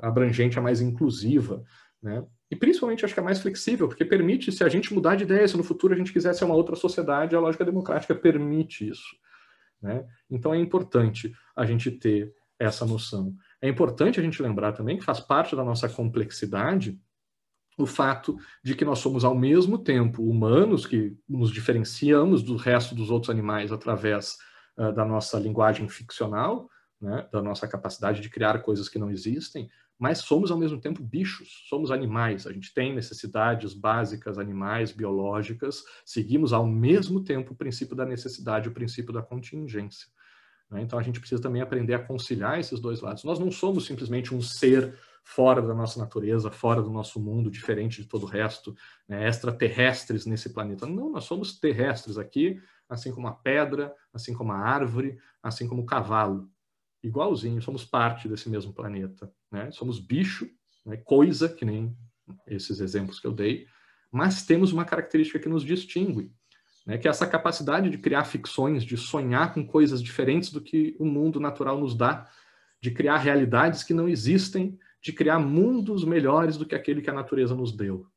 abrangente, a mais inclusiva, né? E principalmente acho que é mais flexível, porque permite, se a gente mudar de ideia, se no futuro a gente quiser ser uma outra sociedade, a lógica democrática permite isso, né? Então é importante a gente ter essa noção. É importante a gente lembrar também que faz parte da nossa complexidade o fato de que nós somos, ao mesmo tempo, humanos, que nos diferenciamos do resto dos outros animais através da nossa linguagem ficcional, né, da nossa capacidade de criar coisas que não existem, mas somos, ao mesmo tempo, bichos, somos animais, a gente tem necessidades básicas, animais, biológicas, seguimos, ao mesmo tempo, o princípio da necessidade, o princípio da contingência. Né? Então, a gente precisa também aprender a conciliar esses dois lados. Nós não somos simplesmente um ser fora da nossa natureza, fora do nosso mundo, diferente de todo o resto, né, extraterrestres nesse planeta. Não, nós somos terrestres aqui, assim como a pedra, assim como a árvore, assim como o cavalo. Igualzinho, somos parte desse mesmo planeta. Né? Somos bicho, né, coisa, que nem esses exemplos que eu dei, mas temos uma característica que nos distingue, né, que é essa capacidade de criar ficções, de sonhar com coisas diferentes do que o mundo natural nos dá, de criar realidades que não existem, de criar mundos melhores do que aquele que a natureza nos deu.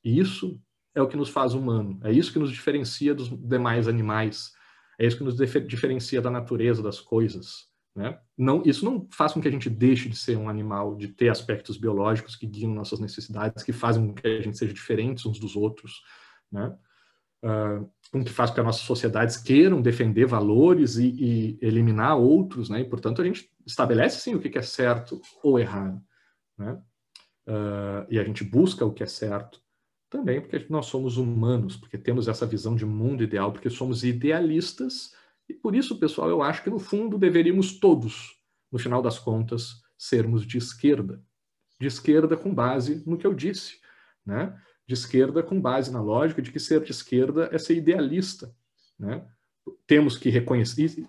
E isso é o que nos faz humano, é isso que nos diferencia dos demais animais, é isso que nos diferencia da natureza, das coisas. Né? Não, isso não faz com que a gente deixe de ser um animal, de ter aspectos biológicos que guiam nossas necessidades, que fazem com que a gente seja diferente uns dos outros, né? Com que faz com que as nossas sociedades queiram defender valores e eliminar outros, né? E, portanto, a gente estabelece, sim, o que é certo ou errado, né? E a gente busca o que é certo também porque nós somos humanos, porque temos essa visão de mundo ideal, porque somos idealistas, e por isso, pessoal, eu acho que, no fundo, deveríamos todos, no final das contas, sermos de esquerda com base no que eu disse, né? De esquerda com base na lógica de que ser de esquerda é ser idealista, né? Temos que reconhecer,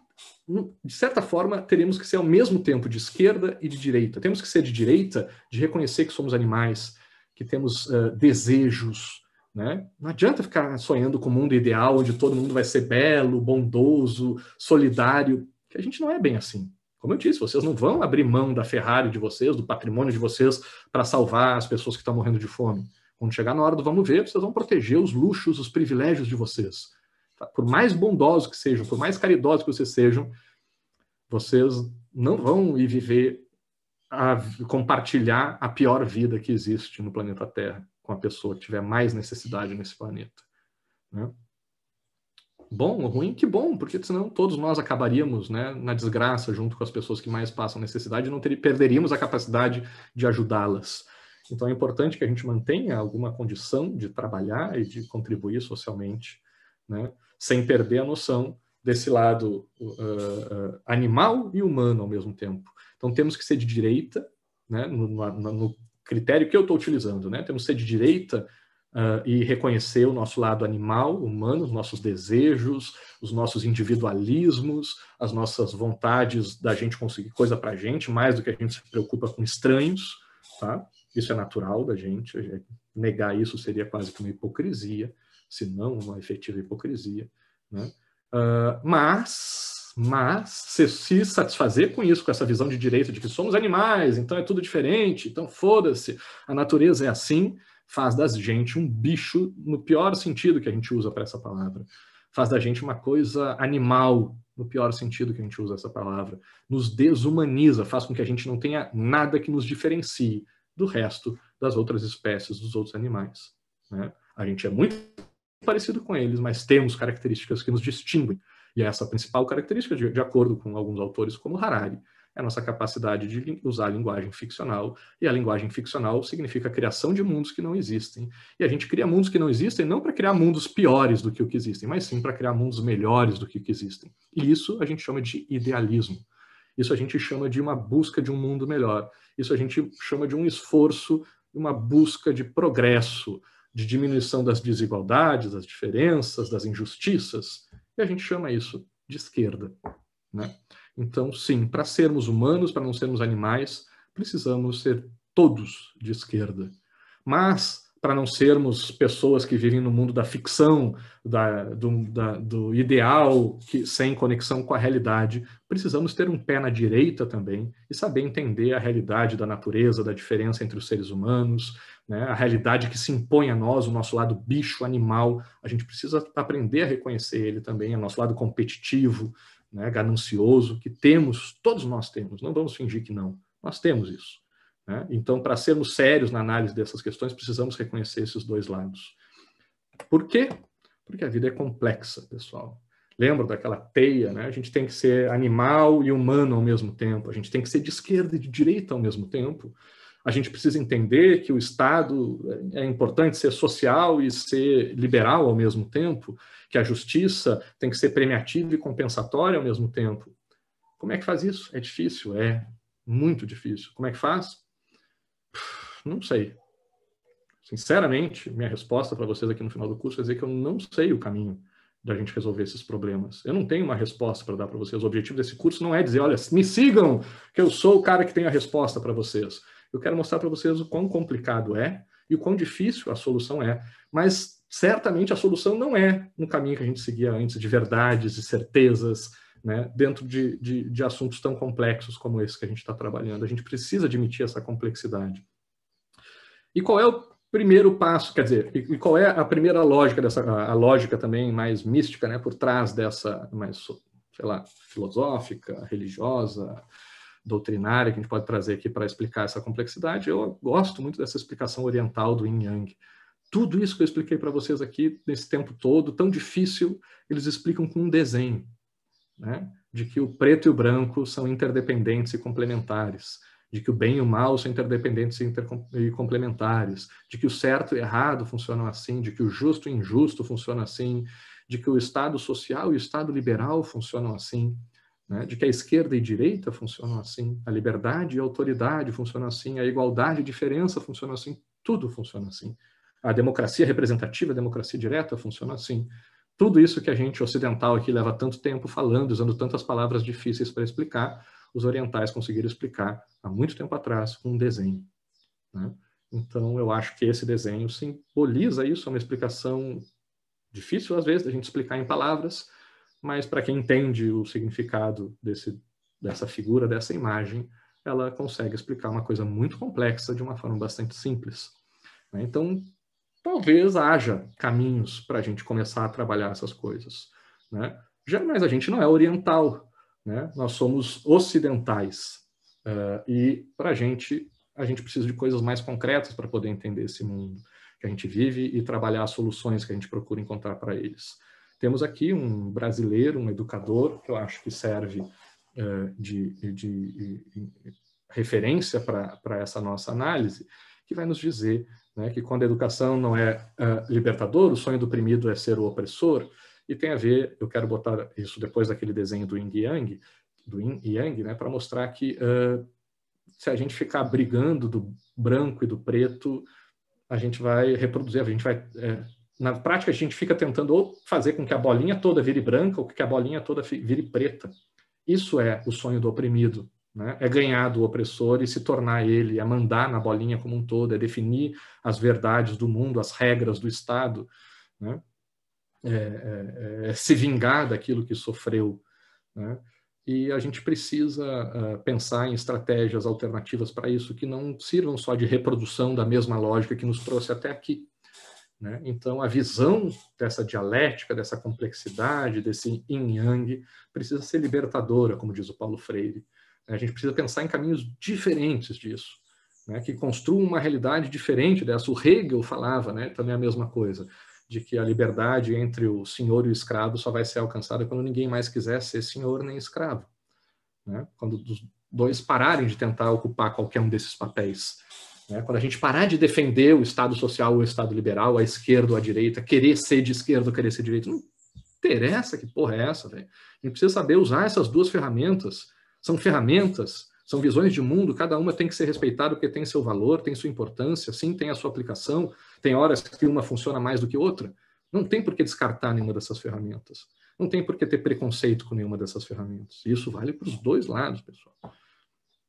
de certa forma, teremos que ser ao mesmo tempo de esquerda e de direita. Temos que ser de direita, de reconhecer que somos animais, que temos desejos, né? Não adianta ficar sonhando com um mundo ideal onde todo mundo vai ser belo, bondoso, solidário, que a gente não é bem assim. Como eu disse, vocês não vão abrir mão da Ferrari de vocês, do patrimônio de vocês, para salvar as pessoas que estão morrendo de fome. Quando chegar na hora do vamos ver, vocês vão proteger os luxos, os privilégios de vocês. Por mais bondosos que sejam, por mais caridosos que vocês sejam, vocês não vão ir viver, compartilhar a pior vida que existe no planeta Terra com a pessoa que tiver mais necessidade nesse planeta. Né? Bom ou ruim? Que bom, porque senão todos nós acabaríamos, né, na desgraça junto com as pessoas que mais passam necessidade e não perderíamos a capacidade de ajudá-las. Então é importante que a gente mantenha alguma condição de trabalhar e de contribuir socialmente, né, sem perder a noção desse lado animal e humano ao mesmo tempo. Então temos que ser de direita, né, no critério que eu estou utilizando, né, temos que ser de direita e reconhecer o nosso lado animal, humano, os nossos desejos, os nossos individualismos, as nossas vontades da gente conseguir coisa para a gente, mais do que a gente se preocupa com estranhos, tá? Isso é natural da gente, negar isso seria quase que uma hipocrisia, se não uma efetiva hipocrisia, né? Mas se satisfazer com isso, com essa visão de direita de que somos animais, então é tudo diferente, então foda-se, a natureza é assim, faz da gente um bicho, no pior sentido que a gente usa para essa palavra. Faz da gente uma coisa animal, no pior sentido que a gente usa essa palavra. Nos desumaniza, faz com que a gente não tenha nada que nos diferencie do resto das outras espécies, dos outros animais. Né? A gente é muito parecido com eles, mas temos características que nos distinguem. E essa principal característica, de acordo com alguns autores como Harari, é a nossa capacidade de usar a linguagem ficcional, e a linguagem ficcional significa a criação de mundos que não existem. E a gente cria mundos que não existem não para criar mundos piores do que o que existem, mas sim para criar mundos melhores do que o que existem. E isso a gente chama de idealismo. Isso a gente chama de uma busca de um mundo melhor. Isso a gente chama de um esforço, uma busca de progresso, de diminuição das desigualdades, das diferenças, das injustiças. E a gente chama isso de esquerda, né? Então, sim, para sermos humanos, para não sermos animais, precisamos ser todos de esquerda. Mas, para não sermos pessoas que vivem no mundo da ficção, do ideal, sem conexão com a realidade, precisamos ter um pé na direita também e saber entender a realidade da natureza, da diferença entre os seres humanos, né? A realidade que se impõe a nós, o nosso lado bicho, animal. A gente precisa aprender a reconhecer ele também, o nosso lado competitivo, né, ganancioso, que temos, todos nós temos, não vamos fingir que não, nós temos isso. Né? Então, para sermos sérios na análise dessas questões, precisamos reconhecer esses dois lados. Por quê? Porque a vida é complexa, pessoal. Lembra daquela teia, né? A gente tem que ser animal e humano ao mesmo tempo, a gente tem que ser de esquerda e de direita ao mesmo tempo. A gente precisa entender que o Estado é importante ser social e ser liberal ao mesmo tempo, que a justiça tem que ser premiativa e compensatória ao mesmo tempo. Como é que faz isso? É difícil, é muito difícil. Como é que faz? Não sei. Sinceramente, minha resposta para vocês aqui no final do curso é dizer que eu não sei o caminho da gente resolver esses problemas. Eu não tenho uma resposta para dar para vocês. O objetivo desse curso não é dizer, olha, me sigam, que eu sou o cara que tem a resposta para vocês. Eu quero mostrar para vocês o quão complicado é e o quão difícil a solução é. Mas, certamente, a solução não é no caminho que a gente seguia antes, de verdades e certezas, né, dentro de assuntos tão complexos como esse que a gente está trabalhando. A gente precisa admitir essa complexidade. E qual é o primeiro passo, quer dizer, e qual é a primeira lógica a lógica também mais mística, né, por trás dessa, mais, sei lá, filosófica, religiosa, doutrinária, que a gente pode trazer aqui para explicar essa complexidade? Eu gosto muito dessa explicação oriental do Yin Yang. Tudo isso que eu expliquei para vocês aqui nesse tempo todo, tão difícil, eles explicam com um desenho, né, de que o preto e o branco são interdependentes e complementares, de que o bem e o mal são interdependentes e complementares, de que o certo e o errado funcionam assim, de que o justo e o injusto funcionam assim, de que o Estado social e o Estado liberal funcionam assim, né? De que a esquerda e a direita funcionam assim, a liberdade e a autoridade funcionam assim, a igualdade e a diferença funcionam assim, tudo funciona assim. A democracia representativa, a democracia direta funciona assim. Tudo isso que a gente ocidental aqui leva tanto tempo falando, usando tantas palavras difíceis para explicar, os orientais conseguiram explicar há muito tempo atrás com um desenho, né? Então, eu acho que esse desenho simboliza isso, é uma explicação difícil, às vezes, da gente explicar em palavras, mas para quem entende o significado dessa figura, dessa imagem, ela consegue explicar uma coisa muito complexa de uma forma bastante simples, né? Então, talvez haja caminhos para a gente começar a trabalhar essas coisas, né? Mas a gente não é oriental, né? Nós somos ocidentais, e para a gente precisa de coisas mais concretas para poder entender esse mundo que a gente vive e trabalhar as soluções que a gente procura encontrar para eles. Temos aqui um brasileiro, um educador, que eu acho que serve de referência para essa nossa análise, que vai nos dizer, né, que quando a educação não é libertadora, o sonho do oprimido é ser o opressor, e tem a ver, eu quero botar isso depois daquele desenho do Yin Yang, né, para mostrar que se a gente ficar brigando do branco e do preto, a gente vai reproduzir, na prática a gente fica tentando ou fazer com que a bolinha toda vire branca ou que a bolinha toda vire preta. Isso é o sonho do oprimido, né? É ganhar do opressor e se tornar ele, é mandar na bolinha como um todo, é definir as verdades do mundo, as regras do Estado, né? É se vingar daquilo que sofreu, né? E a gente precisa pensar em estratégias alternativas para isso, que não sirvam só de reprodução da mesma lógica que nos trouxe até aqui, né? Então, a visão dessa dialética, dessa complexidade, desse yin-yang, precisa ser libertadora, como diz o Paulo Freire. A gente precisa pensar em caminhos diferentes disso, né? Que construam uma realidade diferente dessa. O Hegel falava, né, também a mesma coisa, de que a liberdade entre o senhor e o escravo só vai ser alcançada quando ninguém mais quiser ser senhor nem escravo, né? Quando dois pararem de tentar ocupar qualquer um desses papéis. Né? Quando a gente parar de defender o Estado social ou o Estado liberal, a esquerda ou a direita, querer ser de esquerda ou querer ser de direita, não interessa que porra é essa, velho. A gente precisa saber usar essas duas ferramentas. São ferramentas, são visões de mundo, cada uma tem que ser respeitada porque tem seu valor, tem sua importância, sim, tem a sua aplicação, tem horas que uma funciona mais do que outra. Não tem por que descartar nenhuma dessas ferramentas. Não tem por que ter preconceito com nenhuma dessas ferramentas. E isso vale para os dois lados, pessoal.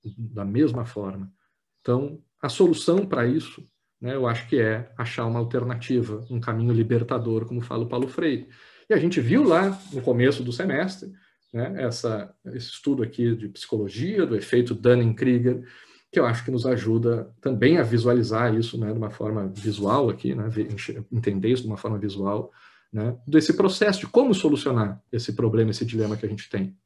Da mesma forma. Então, a solução para isso, né, eu acho que é achar uma alternativa, um caminho libertador, como fala o Paulo Freire. E a gente viu lá no começo do semestre, né, esse estudo aqui de psicologia, do efeito Dunning-Kruger, que eu acho que nos ajuda também a visualizar isso, né, de uma forma visual aqui, né, entender isso de uma forma visual, né, desse processo de como solucionar esse problema, esse dilema que a gente tem.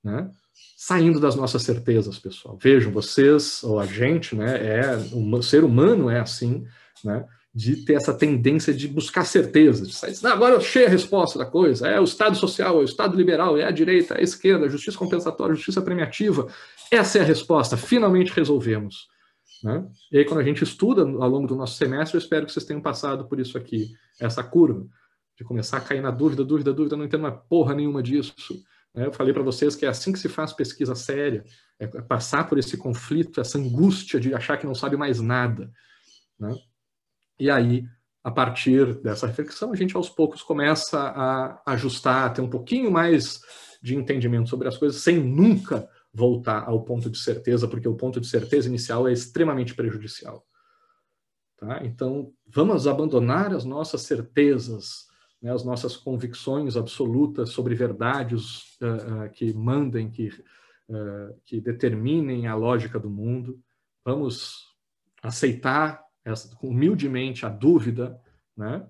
Né? Saindo das nossas certezas, pessoal. Vejam, vocês, ou a gente, né, o ser humano é assim, né, de ter essa tendência de buscar certezas, de sair, não, agora eu achei a resposta da coisa, é o Estado social, é o Estado liberal, é a direita, é a esquerda, a justiça compensatória, a justiça premiativa, essa é a resposta, finalmente resolvemos. Né? E aí, quando a gente estuda ao longo do nosso semestre, eu espero que vocês tenham passado por isso aqui, essa curva, de começar a cair na dúvida, não entendo uma porra nenhuma disso. Eu falei para vocês que é assim que se faz pesquisa séria, é passar por esse conflito, essa angústia de achar que não sabe mais nada. Né? E aí, a partir dessa reflexão, a gente aos poucos começa a ajustar, a ter um pouquinho mais de entendimento sobre as coisas, sem nunca voltar ao ponto de certeza, porque o ponto de certeza inicial é extremamente prejudicial. Tá? Então, vamos abandonar as nossas certezas, né, as nossas convicções absolutas sobre verdades que mandem, que determinem a lógica do mundo. Vamos aceitar humildemente a dúvida, né?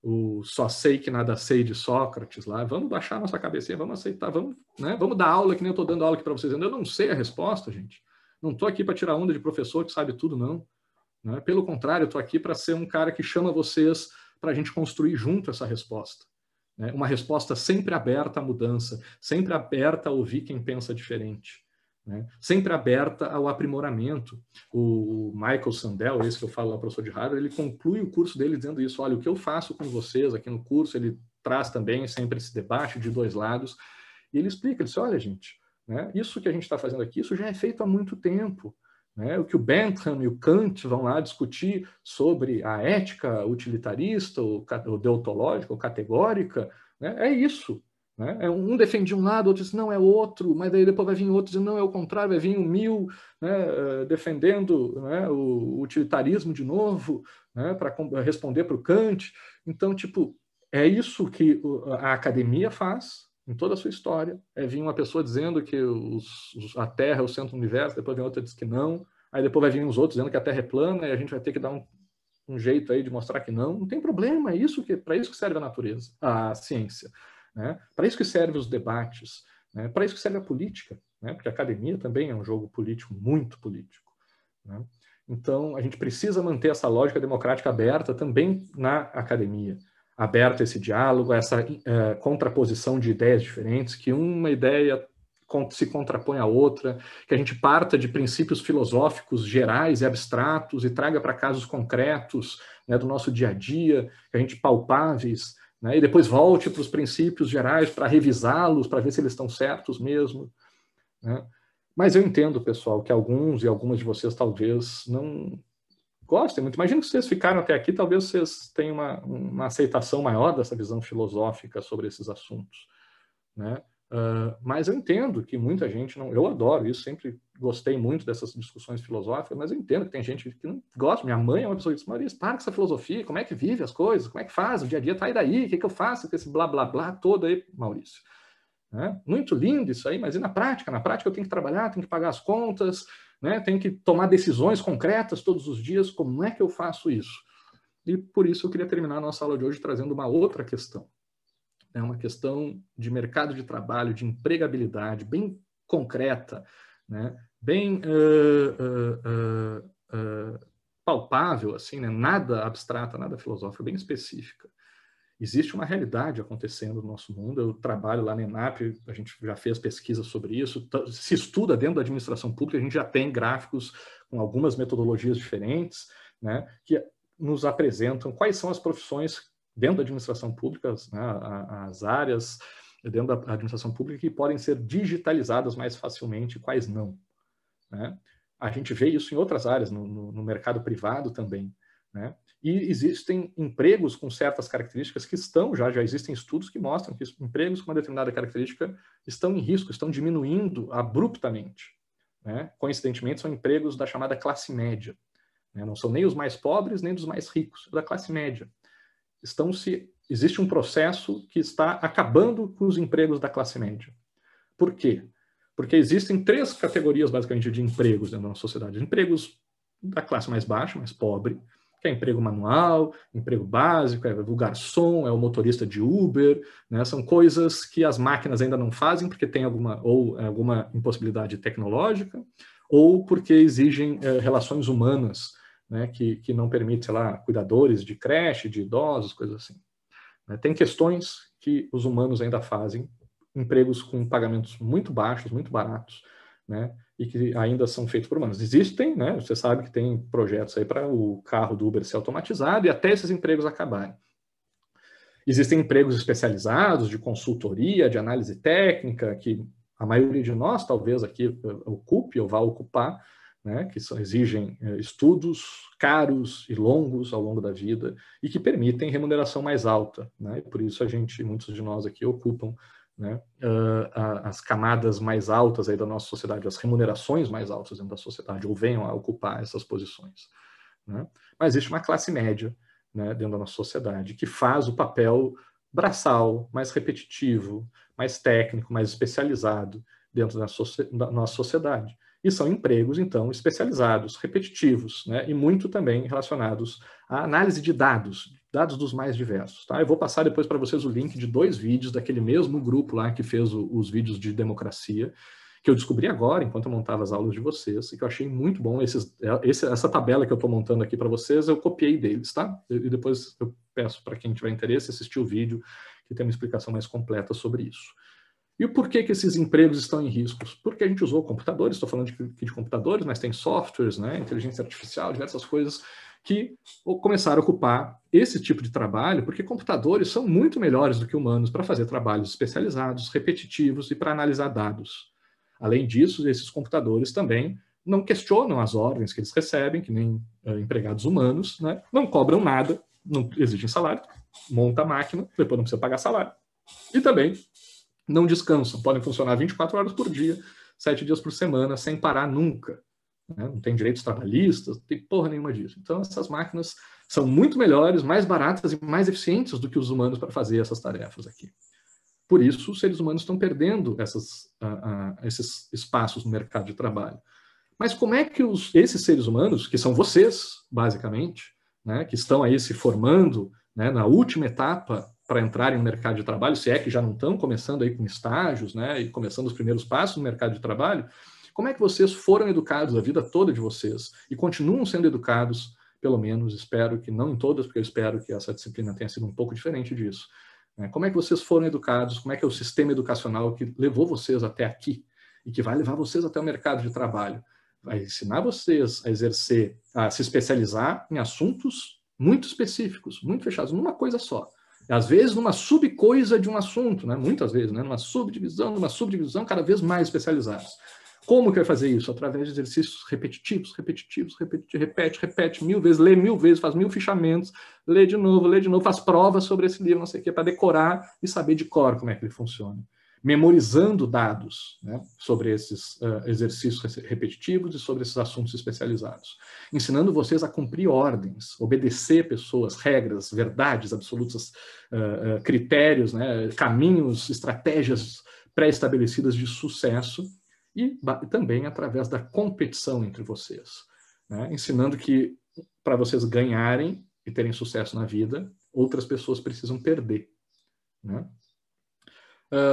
O só sei que nada sei de Sócrates lá. Vamos baixar nossa cabecinha, vamos aceitar, vamos, né? Vamos dar aula que nem eu estou dando aula aqui para vocês. Eu não sei a resposta, gente. Não estou aqui para tirar onda de professor que sabe tudo, não. Né? Pelo contrário, eu estou aqui para ser um cara que chama vocês para a gente construir junto essa resposta. Né? Uma resposta sempre aberta à mudança, sempre aberta a ouvir quem pensa diferente. Né? Sempre aberta ao aprimoramento. O Michael Sandel, esse que eu falo lá, professor de Harvard, ele conclui o curso dele dizendo isso, olha, o que eu faço com vocês aqui no curso, ele traz também sempre esse debate de dois lados, e ele explica, ele diz, olha, gente, né, isso que a gente está fazendo aqui, isso já é feito há muito tempo. Né? O que o Bentham e o Kant vão lá discutir sobre a ética utilitarista, ou deontológica, ou categórica, né? É isso. Né? Um defendia um lado, outro disse, não, é outro, mas daí depois vai vir outro dizendo, não, é o contrário, vai vir um Mill, né, defendendo, né, o utilitarismo de novo, né, para responder para o Kant. Então, tipo, é isso que a academia faz em toda a sua história. Vir uma pessoa dizendo que a Terra é o centro do universo, depois vem outra que diz que não, aí depois vai vir uns outros dizendo que a Terra é plana e a gente vai ter que dar um jeito aí de mostrar que não. Não tem problema, para isso que serve a natureza, a ciência. Né? Para isso que servem os debates, né? Para isso que serve a política, né? Porque a academia também é um jogo político, muito político. Né? Então, a gente precisa manter essa lógica democrática aberta também na academia. Aberto a esse diálogo, a essa contraposição de ideias diferentes, que uma ideia se contrapõe à outra, que a gente parta de princípios filosóficos gerais e abstratos e traga para casos concretos, né, do nosso dia a dia, que a gente palpáveis, né, e depois volte para os princípios gerais para revisá-los, para ver se eles estão certos mesmo. Né? Mas eu entendo, pessoal, que alguns e algumas de vocês talvez não gostem muito. Imagino que vocês ficaram até aqui, talvez vocês tenham uma aceitação maior dessa visão filosófica sobre esses assuntos. Né? Mas eu entendo que muita gente não... Eu adoro isso, sempre gostei muito dessas discussões filosóficas, mas eu entendo que tem gente que não gosta. Minha mãe é uma pessoa que diz, Maurício, para com essa filosofia, como é que vive as coisas, como é que faz, o dia a dia tá aí daí, o que eu faço com esse blá blá blá todo aí, Maurício? Né? Muito lindo isso aí, mas e na prática? Na prática eu tenho que trabalhar, tenho que pagar as contas, né? Tenho que tomar decisões concretas todos os dias, como é que eu faço isso? E por isso eu queria terminar a nossa aula de hoje trazendo uma outra questão. É uma questão de mercado de trabalho, de empregabilidade, bem concreta, né? Bem palpável, assim, né? Nada abstrata, nada filosófico, bem específica. Existe uma realidade acontecendo no nosso mundo. Eu trabalho lá na ENAP, a gente já fez pesquisa sobre isso. Se estuda dentro da administração pública, a gente já tem gráficos com algumas metodologias diferentes, né, que nos apresentam quais são as profissões dentro da administração pública, né, as áreas dentro da administração pública que podem ser digitalizadas mais facilmente e quais não, né? A gente vê isso em outras áreas, no mercado privado também, né? E existem empregos com certas características que já existem estudos que mostram que empregos com uma determinada característica estão em risco, estão diminuindo abruptamente, né? Coincidentemente, são empregos da chamada classe média, né? Não são nem os mais pobres, nem dos mais ricos, da classe média. Existe um processo que está acabando com os empregos da classe média. Por quê? Porque existem 3 categorias, basicamente, de empregos dentro da nossa sociedade. Empregos da classe mais baixa, mais pobre, que é emprego manual, emprego básico, é o garçom, é o motorista de Uber, né? São coisas que as máquinas ainda não fazem porque tem alguma impossibilidade tecnológica, ou porque exigem relações humanas, né? Que não permitem, sei lá, cuidadores de creche, de idosos, coisas assim. Tem questões que os humanos ainda fazem, empregos com pagamentos muito baixos, muito baratos, né, e que ainda são feitos por humanos. Existem, né, você sabe que tem projetos aí para o carro do Uber ser automatizado e até esses empregos acabarem. Existem empregos especializados de consultoria, de análise técnica, que a maioria de nós talvez aqui ocupe ou vá ocupar, né, que exigem estudos caros e longos ao longo da vida e que permitem remuneração mais alta, né, e por isso muitos de nós aqui ocupam, né, as camadas mais altas aí da nossa sociedade, as remunerações mais altas dentro da sociedade, ou venham a ocupar essas posições, né? Mas existe uma classe média, né, dentro da nossa sociedade que faz o papel braçal, mais repetitivo, mais técnico, mais especializado dentro da nossa sociedade. E são empregos, então, especializados, repetitivos, né, e muito também relacionados à análise de dados dos mais diversos. Tá? Eu vou passar depois para vocês o link de 2 vídeos daquele mesmo grupo lá que fez os vídeos de democracia, que eu descobri agora, enquanto eu montava as aulas de vocês, e que eu achei muito bom. Essa tabela que eu estou montando aqui para vocês, eu copiei deles, tá? E depois eu peço para quem tiver interesse assistir o vídeo, que tem uma explicação mais completa sobre isso. E o porquê que esses empregos estão em riscos? Porque a gente usou computadores, estou falando de computadores, mas tem softwares, né, inteligência artificial, diversas coisas que começaram a ocupar esse tipo de trabalho, porque computadores são muito melhores do que humanos para fazer trabalhos especializados, repetitivos e para analisar dados. Além disso, esses computadores também não questionam as ordens que eles recebem, que nem empregados humanos, né, não cobram nada, não exigem salário, monta a máquina, depois não precisa pagar salário. E também não descansam, podem funcionar 24 horas por dia, 7 dias por semana, sem parar nunca. Né? Não tem direitos trabalhistas, não tem porra nenhuma disso. Então, essas máquinas são muito melhores, mais baratas e mais eficientes do que os humanos para fazer essas tarefas aqui. Por isso, os seres humanos estão perdendo esses espaços no mercado de trabalho. Mas como é que esses seres humanos, que são vocês, basicamente, né, que estão aí se formando, né, na última etapa para entrarem no mercado de trabalho, se é que já não estão começando aí com estágios, né, e começando os primeiros passos no mercado de trabalho, como é que vocês foram educados a vida toda de vocês e continuam sendo educados, pelo menos, espero que não em todas, porque eu espero que essa disciplina tenha sido um pouco diferente disso. Né? Como é que vocês foram educados, como é que é o sistema educacional que levou vocês até aqui e que vai levar vocês até o mercado de trabalho? Vai ensinar vocês a exercer, a se especializar em assuntos muito específicos, muito fechados, numa coisa só. Às vezes, numa subcoisa de um assunto, né? Muitas vezes, né? Numa subdivisão, cada vez mais especializados. Como que vai fazer isso? Através de exercícios repetitivos, repete 1000 vezes, lê 1000 vezes, faz 1000 fichamentos, lê de novo, faz provas sobre esse livro, não sei o quê, para decorar e saber de cor como é que ele funciona. Memorizando dados, né, sobre esses exercícios repetitivos e sobre esses assuntos especializados. Ensinando vocês a cumprir ordens, obedecer pessoas, regras, verdades absolutas, critérios, né, caminhos, estratégias pré-estabelecidas de sucesso e também através da competição entre vocês. Né, ensinando que para vocês ganharem e terem sucesso na vida, outras pessoas precisam perder. Né?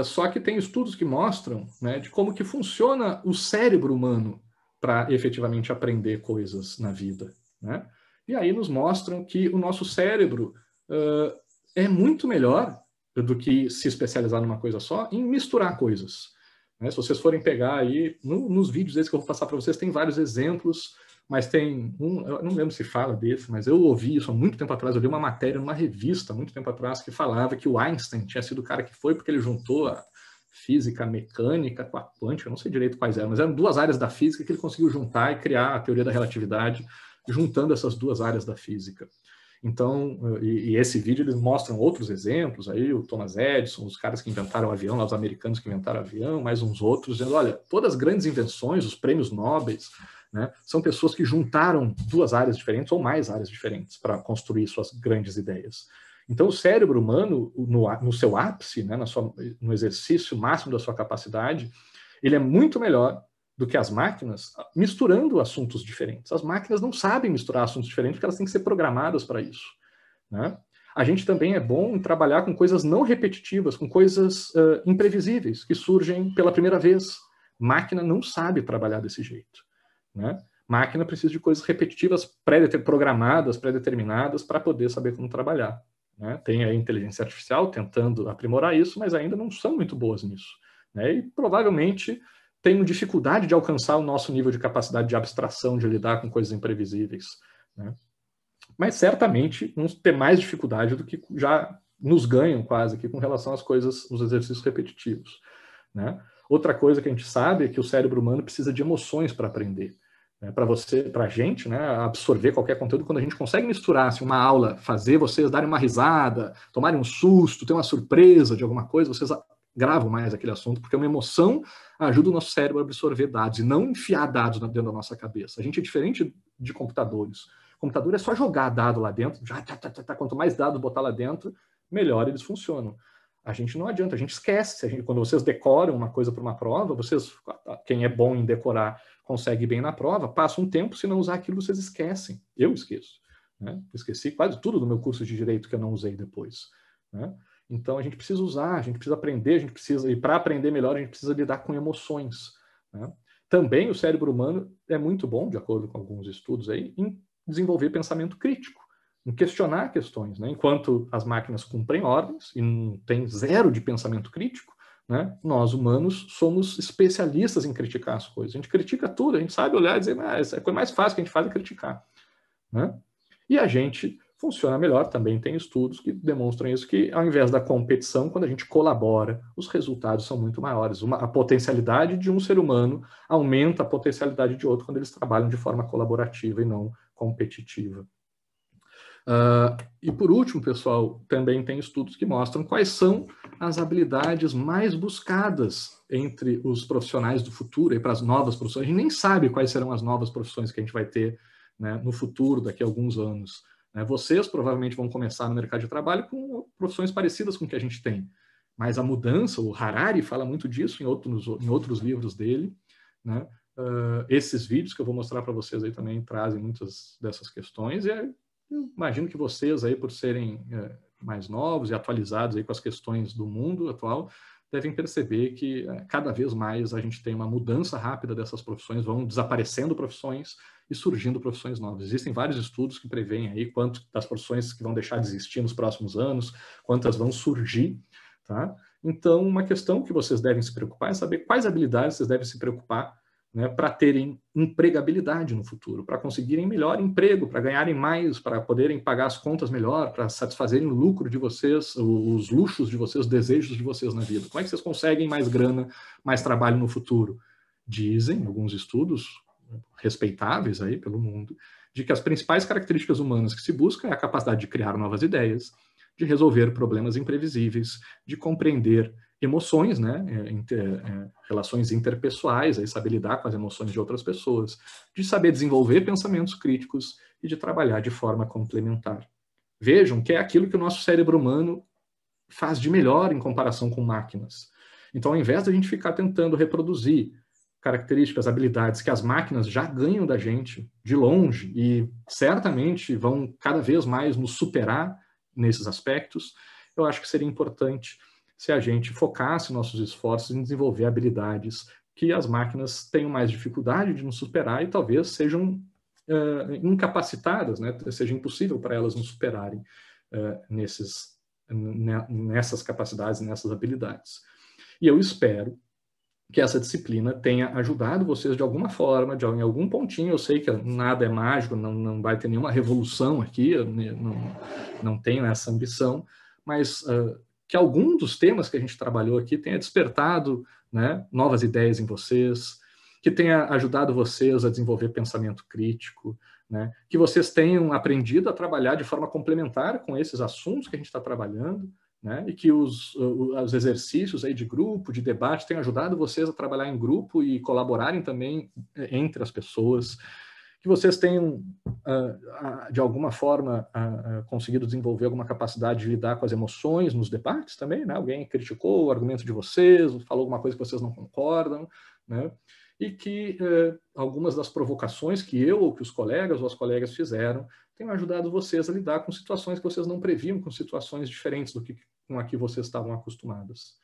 Só que tem estudos que mostram, né, de como que funciona o cérebro humano para efetivamente aprender coisas na vida. Né? E aí nos mostram que o nosso cérebro é muito melhor do que se especializar numa coisa só, em misturar coisas. Né? Se vocês forem pegar aí, nos vídeos esses que eu vou passar para vocês, tem vários exemplos, mas tem eu não lembro se fala desse, mas eu ouvi isso há muito tempo atrás, eu li uma matéria numa revista, há muito tempo atrás, que falava que o Einstein tinha sido o cara que foi porque ele juntou a física mecânica com a quântica, não sei direito quais eram, mas eram duas áreas da física que ele conseguiu juntar e criar a teoria da relatividade, juntando essas duas áreas da física. Então, e esse vídeo eles mostram outros exemplos, aí o Thomas Edison, os caras que inventaram o avião, lá, os americanos que inventaram o avião, mais uns outros, dizendo, olha, todas as grandes invenções, os prêmios Nobel, né, são pessoas que juntaram duas áreas diferentes ou mais áreas diferentes para construir suas grandes ideias. Então, o cérebro humano, no seu ápice, né, no exercício máximo da sua capacidade, ele é muito melhor do que as máquinas, misturando assuntos diferentes. As máquinas não sabem misturar assuntos diferentes porque elas têm que ser programadas para isso. Né? A gente também é bom em trabalhar com coisas não repetitivas, com coisas imprevisíveis, que surgem pela primeira vez. Máquina não sabe trabalhar desse jeito. Né? Máquina precisa de coisas repetitivas, programadas, pré-determinadas, para poder saber como trabalhar. Né? Tem a inteligência artificial tentando aprimorar isso, mas ainda não são muito boas nisso. Né? E provavelmente tenho dificuldade de alcançar o nosso nível de capacidade de abstração, de lidar com coisas imprevisíveis. Né? Mas certamente vamos ter mais dificuldade do que já nos ganham quase aqui com relação às coisas, os exercícios repetitivos. Né? Outra coisa que a gente sabe é que o cérebro humano precisa de emoções para aprender. Né? Para a gente, né, absorver qualquer conteúdo, quando a gente consegue misturar assim, uma aula, fazer vocês darem uma risada, tomarem um susto, ter uma surpresa de alguma coisa, vocês gravam mais aquele assunto, porque uma emoção ajuda o nosso cérebro a absorver dados e não enfiar dados dentro da nossa cabeça. A gente é diferente de computadores. O computador é só jogar dado lá dentro, quanto mais dados botar lá dentro, melhor eles funcionam. A gente não adianta, a gente esquece. Quando vocês decoram uma coisa para uma prova, quem é bom em decorar consegue bem na prova, passa um tempo, se não usar aquilo, vocês esquecem. Eu esqueço. Né? Esqueci quase tudo do meu curso de Direito que eu não usei depois. Né? Então, a gente precisa usar, a gente precisa aprender, e para aprender melhor, a gente precisa lidar com emoções. Né? Também o cérebro humano é muito bom, de acordo com alguns estudos aí, em desenvolver pensamento crítico, em questionar questões. Né? Enquanto as máquinas cumprem ordens e não tem zero de pensamento crítico, né? Nós, humanos, somos especialistas em criticar as coisas. A gente critica tudo, a gente sabe olhar e dizer, a coisa mais fácil que a gente faz é criticar. Né? E a gente funciona melhor, também tem estudos que demonstram isso, que ao invés da competição, quando a gente colabora, os resultados são muito maiores. A potencialidade de um ser humano aumenta a potencialidade de outro quando eles trabalham de forma colaborativa e não competitiva. E por último, pessoal, também tem estudos que mostram quais são as habilidades mais buscadas entre os profissionais do futuro e para as novas profissões. A gente nem sabe quais serão as novas profissões que a gente vai ter, né, no futuro, daqui a alguns anos. Vocês provavelmente vão começar no mercado de trabalho com profissões parecidas com o que a gente tem. Mas a mudança, o Harari fala muito disso em outros livros dele. Né? Esses vídeos que eu vou mostrar para vocês aí também trazem muitas dessas questões. E eu imagino que vocês, aí, por serem mais novos e atualizados aí com as questões do mundo atual, devem perceber que cada vez mais a gente tem uma mudança rápida dessas profissões, vão desaparecendo profissões e surgindo profissões novas. Existem vários estudos que preveem aí quanto das profissões que vão deixar de existir nos próximos anos, quantas vão surgir. Tá? Então, uma questão que vocês devem se preocupar é saber quais habilidades vocês devem se preocupar, né, para terem empregabilidade no futuro, para conseguirem melhor emprego, para ganharem mais, para poderem pagar as contas melhor, para satisfazerem o lucro de vocês, os luxos de vocês, os desejos de vocês na vida. Como é que vocês conseguem mais grana, mais trabalho no futuro? Dizem alguns estudos respeitáveis aí pelo mundo, de que as principais características humanas que se buscam é a capacidade de criar novas ideias, de resolver problemas imprevisíveis, de compreender emoções, né, relações interpessoais, aí saber lidar com as emoções de outras pessoas, de saber desenvolver pensamentos críticos e de trabalhar de forma complementar. Vejam que é aquilo que o nosso cérebro humano faz de melhor em comparação com máquinas. Então, ao invés de a gente ficar tentando reproduzir características, habilidades que as máquinas já ganham da gente de longe e certamente vão cada vez mais nos superar nesses aspectos, eu acho que seria importante se a gente focasse nossos esforços em desenvolver habilidades que as máquinas tenham mais dificuldade de nos superar e talvez sejam incapacitadas, né? Seja impossível para elas nos superarem nesses nessas capacidades, nessas habilidades. E eu espero que essa disciplina tenha ajudado vocês de alguma forma, em algum pontinho. Eu sei que nada é mágico, não vai ter nenhuma revolução aqui, eu não tenho essa ambição, mas que algum dos temas que a gente trabalhou aqui tenha despertado, né, novas ideias em vocês, que tenha ajudado vocês a desenvolver pensamento crítico, né, que vocês tenham aprendido a trabalhar de forma complementar com esses assuntos que a gente está trabalhando, né, e que os exercícios aí de grupo, de debate, tenham ajudado vocês a trabalhar em grupo e colaborarem também entre as pessoas, que vocês tenham, de alguma forma, conseguido desenvolver alguma capacidade de lidar com as emoções nos debates também, né? Alguém criticou o argumento de vocês, falou alguma coisa que vocês não concordam, né? E que algumas das provocações que eu ou que os colegas ou as colegas fizeram tenham ajudado vocês a lidar com situações que vocês não previam, com situações diferentes do que com a que vocês estavam acostumados.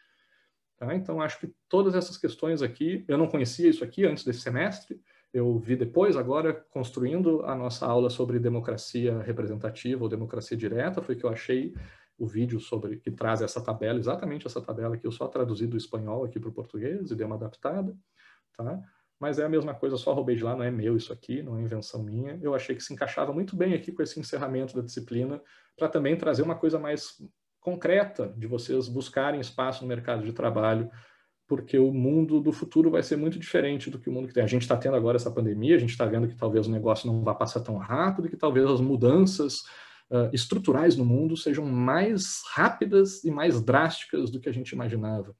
Tá? Então, acho que todas essas questões aqui, eu não conhecia isso aqui antes desse semestre, eu vi depois, agora, construindo a nossa aula sobre democracia representativa ou democracia direta, foi que eu achei o vídeo sobre que traz essa tabela, exatamente essa tabela que eu só traduzi do espanhol aqui para o português e dei uma adaptada. Tá? Mas é a mesma coisa, só roubei de lá, não é meu isso aqui, não é invenção minha. Eu achei que se encaixava muito bem aqui com esse encerramento da disciplina, para também trazer uma coisa mais concreta de vocês buscarem espaço no mercado de trabalho, porque o mundo do futuro vai ser muito diferente do que o mundo que tem. A gente está tendo agora essa pandemia, a gente está vendo que talvez o negócio não vá passar tão rápido, que talvez as mudanças estruturais no mundo sejam mais rápidas e mais drásticas do que a gente imaginava.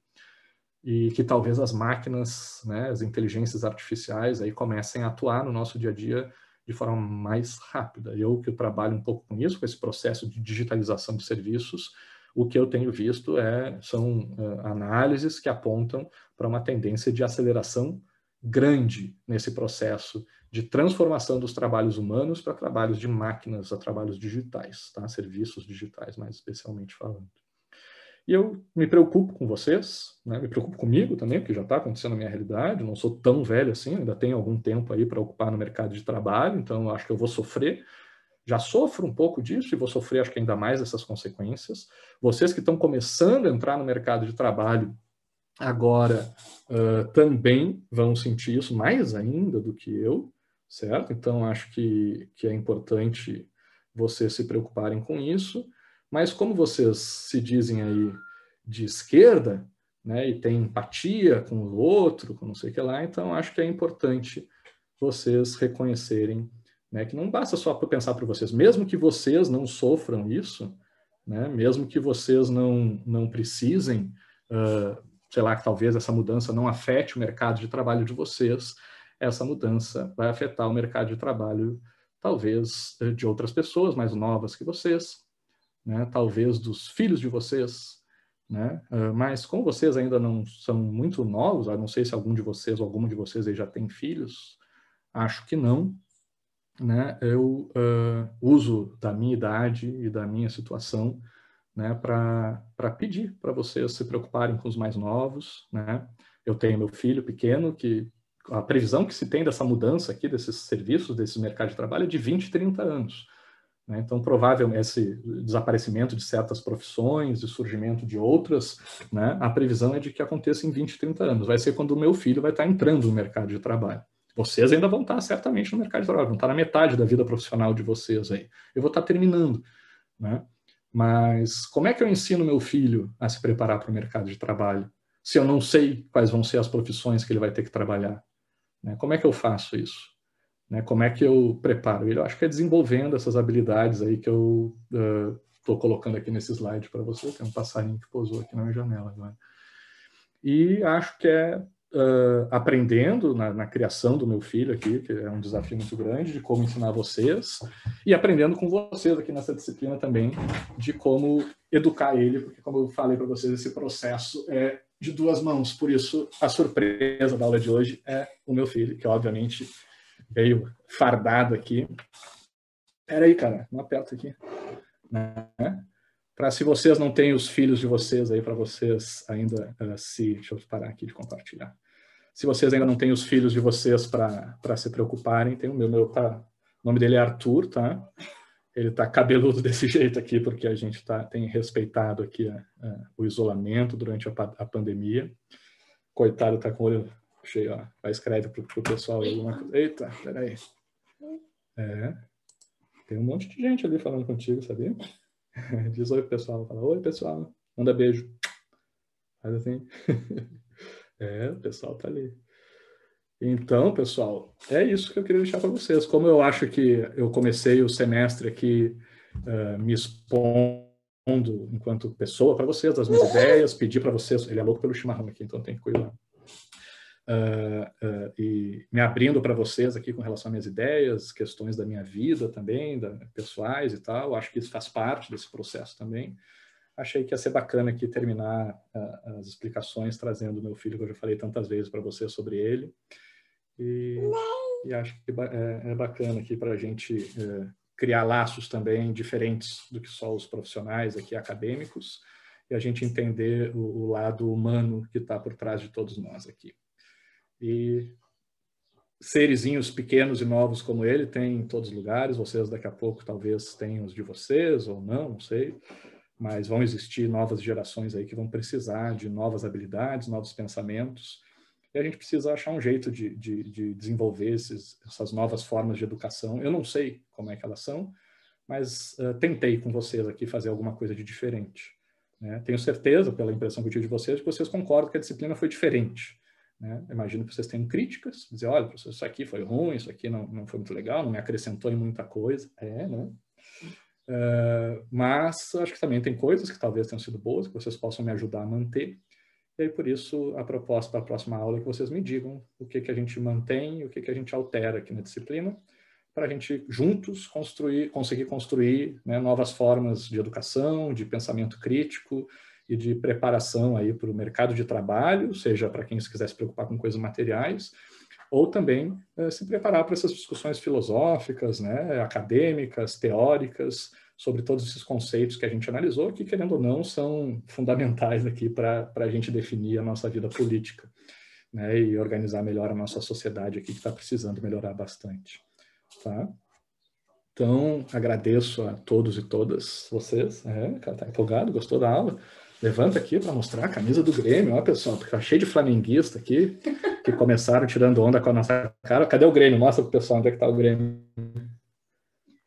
E que talvez as máquinas, né, as inteligências artificiais aí comecem a atuar no nosso dia a dia de forma mais rápida. Eu que trabalho um pouco com isso, com esse processo de digitalização de serviços, o que eu tenho visto são análises que apontam para uma tendência de aceleração grande nesse processo de transformação dos trabalhos humanos para trabalhos de máquinas, a trabalhos digitais, tá? Serviços digitais, mais especialmente falando. E eu me preocupo com vocês, né? Me preocupo comigo também, porque já está acontecendo na minha realidade, eu não sou tão velho assim, ainda tenho algum tempo aí para ocupar no mercado de trabalho, então eu acho que eu vou sofrer. Já sofro um pouco disso e vou sofrer, acho que ainda mais essas consequências. Vocês que estão começando a entrar no mercado de trabalho agora também vão sentir isso mais ainda do que eu, certo? Então acho que é importante vocês se preocuparem com isso. Mas como vocês se dizem aí de esquerda, né, e têm empatia com o outro, com não sei o que lá, então acho que é importante vocês reconhecerem, né, que não basta só pensar para vocês, mesmo que vocês não sofram isso, né, mesmo que vocês não precisem, sei lá, que talvez essa mudança não afete o mercado de trabalho de vocês, essa mudança vai afetar o mercado de trabalho, talvez, de outras pessoas mais novas que vocês, né, talvez dos filhos de vocês, né, mas como vocês ainda não são muito novos, não sei se algum de vocês ou alguma de vocês aí já tem filhos, acho que não, né, eu uso da minha idade e da minha situação, né, para pedir para vocês se preocuparem com os mais novos, né. Eu tenho meu filho pequeno, que a previsão que se tem dessa mudança aqui, desses serviços, desse mercado de trabalho, é de 20, 30 anos. Então, provavelmente, esse desaparecimento de certas profissões e surgimento de outras, né, a previsão é de que aconteça em 20, 30 anos. Vai ser quando o meu filho vai estar entrando no mercado de trabalho. Vocês ainda vão estar certamente no mercado de trabalho, vão estar na metade da vida profissional de vocês aí. Eu vou estar terminando, né? Mas como é que eu ensino meu filho a se preparar para o mercado de trabalho se eu não sei quais vão ser as profissões que ele vai ter que trabalhar? Né? Como é que eu faço isso? Né, como é que eu preparo ele? Eu acho que é desenvolvendo essas habilidades aí que eu estou colocando aqui nesse slide para você. Tem um passarinho que pousou aqui na minha janela agora. E acho que aprendendo na criação do meu filho aqui, que é um desafio muito grande, de como ensinar vocês, e aprendendo com vocês aqui nessa disciplina também, de como educar ele, porque como eu falei para vocês, esse processo é de duas mãos. Por isso, a surpresa da aula de hoje é o meu filho, que obviamente veio fardado aqui. Espera aí, cara, não aperta aqui. Né? Para se vocês não têm os filhos de vocês aí, para vocês ainda deixa eu parar aqui de compartilhar. Se vocês ainda não têm os filhos de vocês para se preocuparem, tem o meu tá, o nome dele é Arthur, tá? Ele está cabeludo desse jeito aqui, porque a gente tem respeitado aqui o isolamento durante a pandemia. Coitado, está com o olho cheio, ó. Vai escrever para o pessoal aí alguma coisa. Eita, peraí. Tem um monte de gente ali falando contigo, sabia? Diz oi, pessoal. Fala, oi, pessoal. Manda beijo. Faz assim. O pessoal tá ali. Então, pessoal, é isso que eu queria deixar para vocês. Como eu acho que eu comecei o semestre aqui me expondo enquanto pessoa para vocês, das minhas ideias, pedir para vocês... Ele é louco pelo chimarrão aqui, então tem que cuidar. E me abrindo para vocês aqui com relação às minhas ideias, questões da minha vida também, pessoais e tal. Acho que isso faz parte desse processo também. Achei que ia ser bacana aqui terminar as explicações trazendo o meu filho, que eu já falei tantas vezes para vocês sobre ele. E acho que é bacana aqui para a gente criar laços também diferentes do que só os profissionais aqui acadêmicos, e a gente entender o lado humano que está por trás de todos nós aqui. E serezinhos pequenos e novos como ele tem em todos os lugares. Vocês daqui a pouco talvez tenham os de vocês ou não sei. Mas vão existir novas gerações aí que vão precisar de novas habilidades, novos pensamentos. E a gente precisa achar um jeito de desenvolver essas novas formas de educação. Eu não sei como é que elas são, mas tentei com vocês aqui fazer alguma coisa de diferente. Né? Tenho certeza, pela impressão que eu tive de vocês, que vocês concordam que a disciplina foi diferente. Né? Imagino que vocês tenham críticas, dizer, olha, professor, isso aqui foi ruim, isso aqui não foi muito legal, não me acrescentou em muita coisa. Né? Mas acho que também tem coisas que talvez tenham sido boas, que vocês possam me ajudar a manter. E aí, por isso, a proposta para a próxima aula é que vocês me digam o que a gente mantém e o que a gente altera aqui na disciplina, para a gente juntos conseguir construir, né, novas formas de educação, de pensamento crítico e de preparação aí para o mercado de trabalho, seja para quem se quiser se preocupar com coisas materiais, ou também se preparar para essas discussões filosóficas, né, acadêmicas, teóricas, sobre todos esses conceitos que a gente analisou, que, querendo ou não, são fundamentais aqui para a gente definir a nossa vida política, né, e organizar melhor a nossa sociedade aqui, que está precisando melhorar bastante. Tá? Então, agradeço a todos e todas vocês. Cara, tá empolgado, gostou da aula? Levanta aqui para mostrar a camisa do Grêmio, ó, pessoal, porque tá cheio de flamenguista aqui, que começaram tirando onda com a nossa cara. Cadê o Grêmio? Mostra pro pessoal onde é que tá o Grêmio.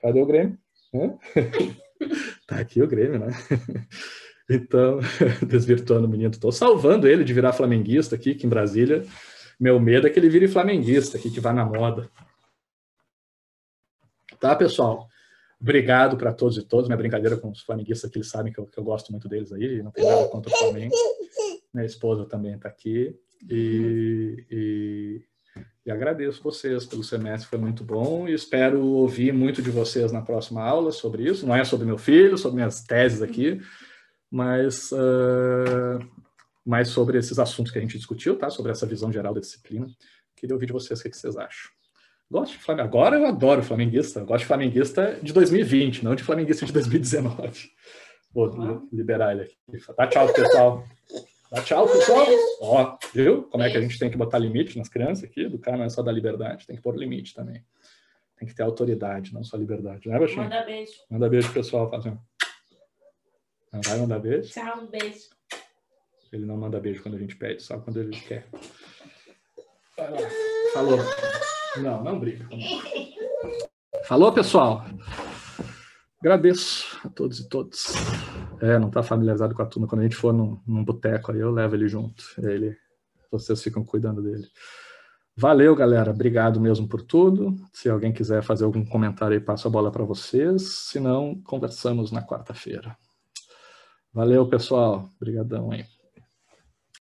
Cadê o Grêmio? Tá aqui o Grêmio, né? Então, desvirtuando o menino, tô salvando ele de virar flamenguista aqui, que em Brasília, meu medo é que ele vire flamenguista aqui, que vá na moda. Tá, pessoal? Obrigado para todos e todas. Minha brincadeira com os flamenguistas, que eles sabem que eu gosto muito deles aí, não tem nada contra o Flamengo. Minha esposa também está aqui. E agradeço vocês pelo semestre, foi muito bom. E espero ouvir muito de vocês na próxima aula sobre isso. Não é sobre meu filho, sobre minhas teses aqui, mas sobre esses assuntos que a gente discutiu, tá? Sobre essa visão geral da disciplina. Queria ouvir de vocês o que vocês acham. Gosto de Flamengo. Agora eu adoro flamenguista. Eu gosto de flamenguista de 2020, não de flamenguista de 2019. Vou liberar ele aqui. Dá tchau, pessoal. Dá tchau, pessoal. Ó, viu? Como é que a gente tem que botar limite nas crianças aqui? Educar não é só dar liberdade, tem que pôr limite também. Tem que ter autoridade, não só liberdade. Não é, baixinho? Manda beijo. Manda beijo, pessoal. Fazendo. Não vai mandar beijo? Tchau, um beijo. Ele não manda beijo quando a gente pede, só quando ele quer. Falou. Não briga. Falou, pessoal. Agradeço a todos e todas. Não está familiarizado com a turma. Quando a gente for num boteco, aí eu levo ele junto. Vocês ficam cuidando dele. Valeu, galera. Obrigado mesmo por tudo. Se alguém quiser fazer algum comentário aí, passo a bola para vocês. Se não, conversamos na quarta-feira. Valeu, pessoal. Obrigadão, hein?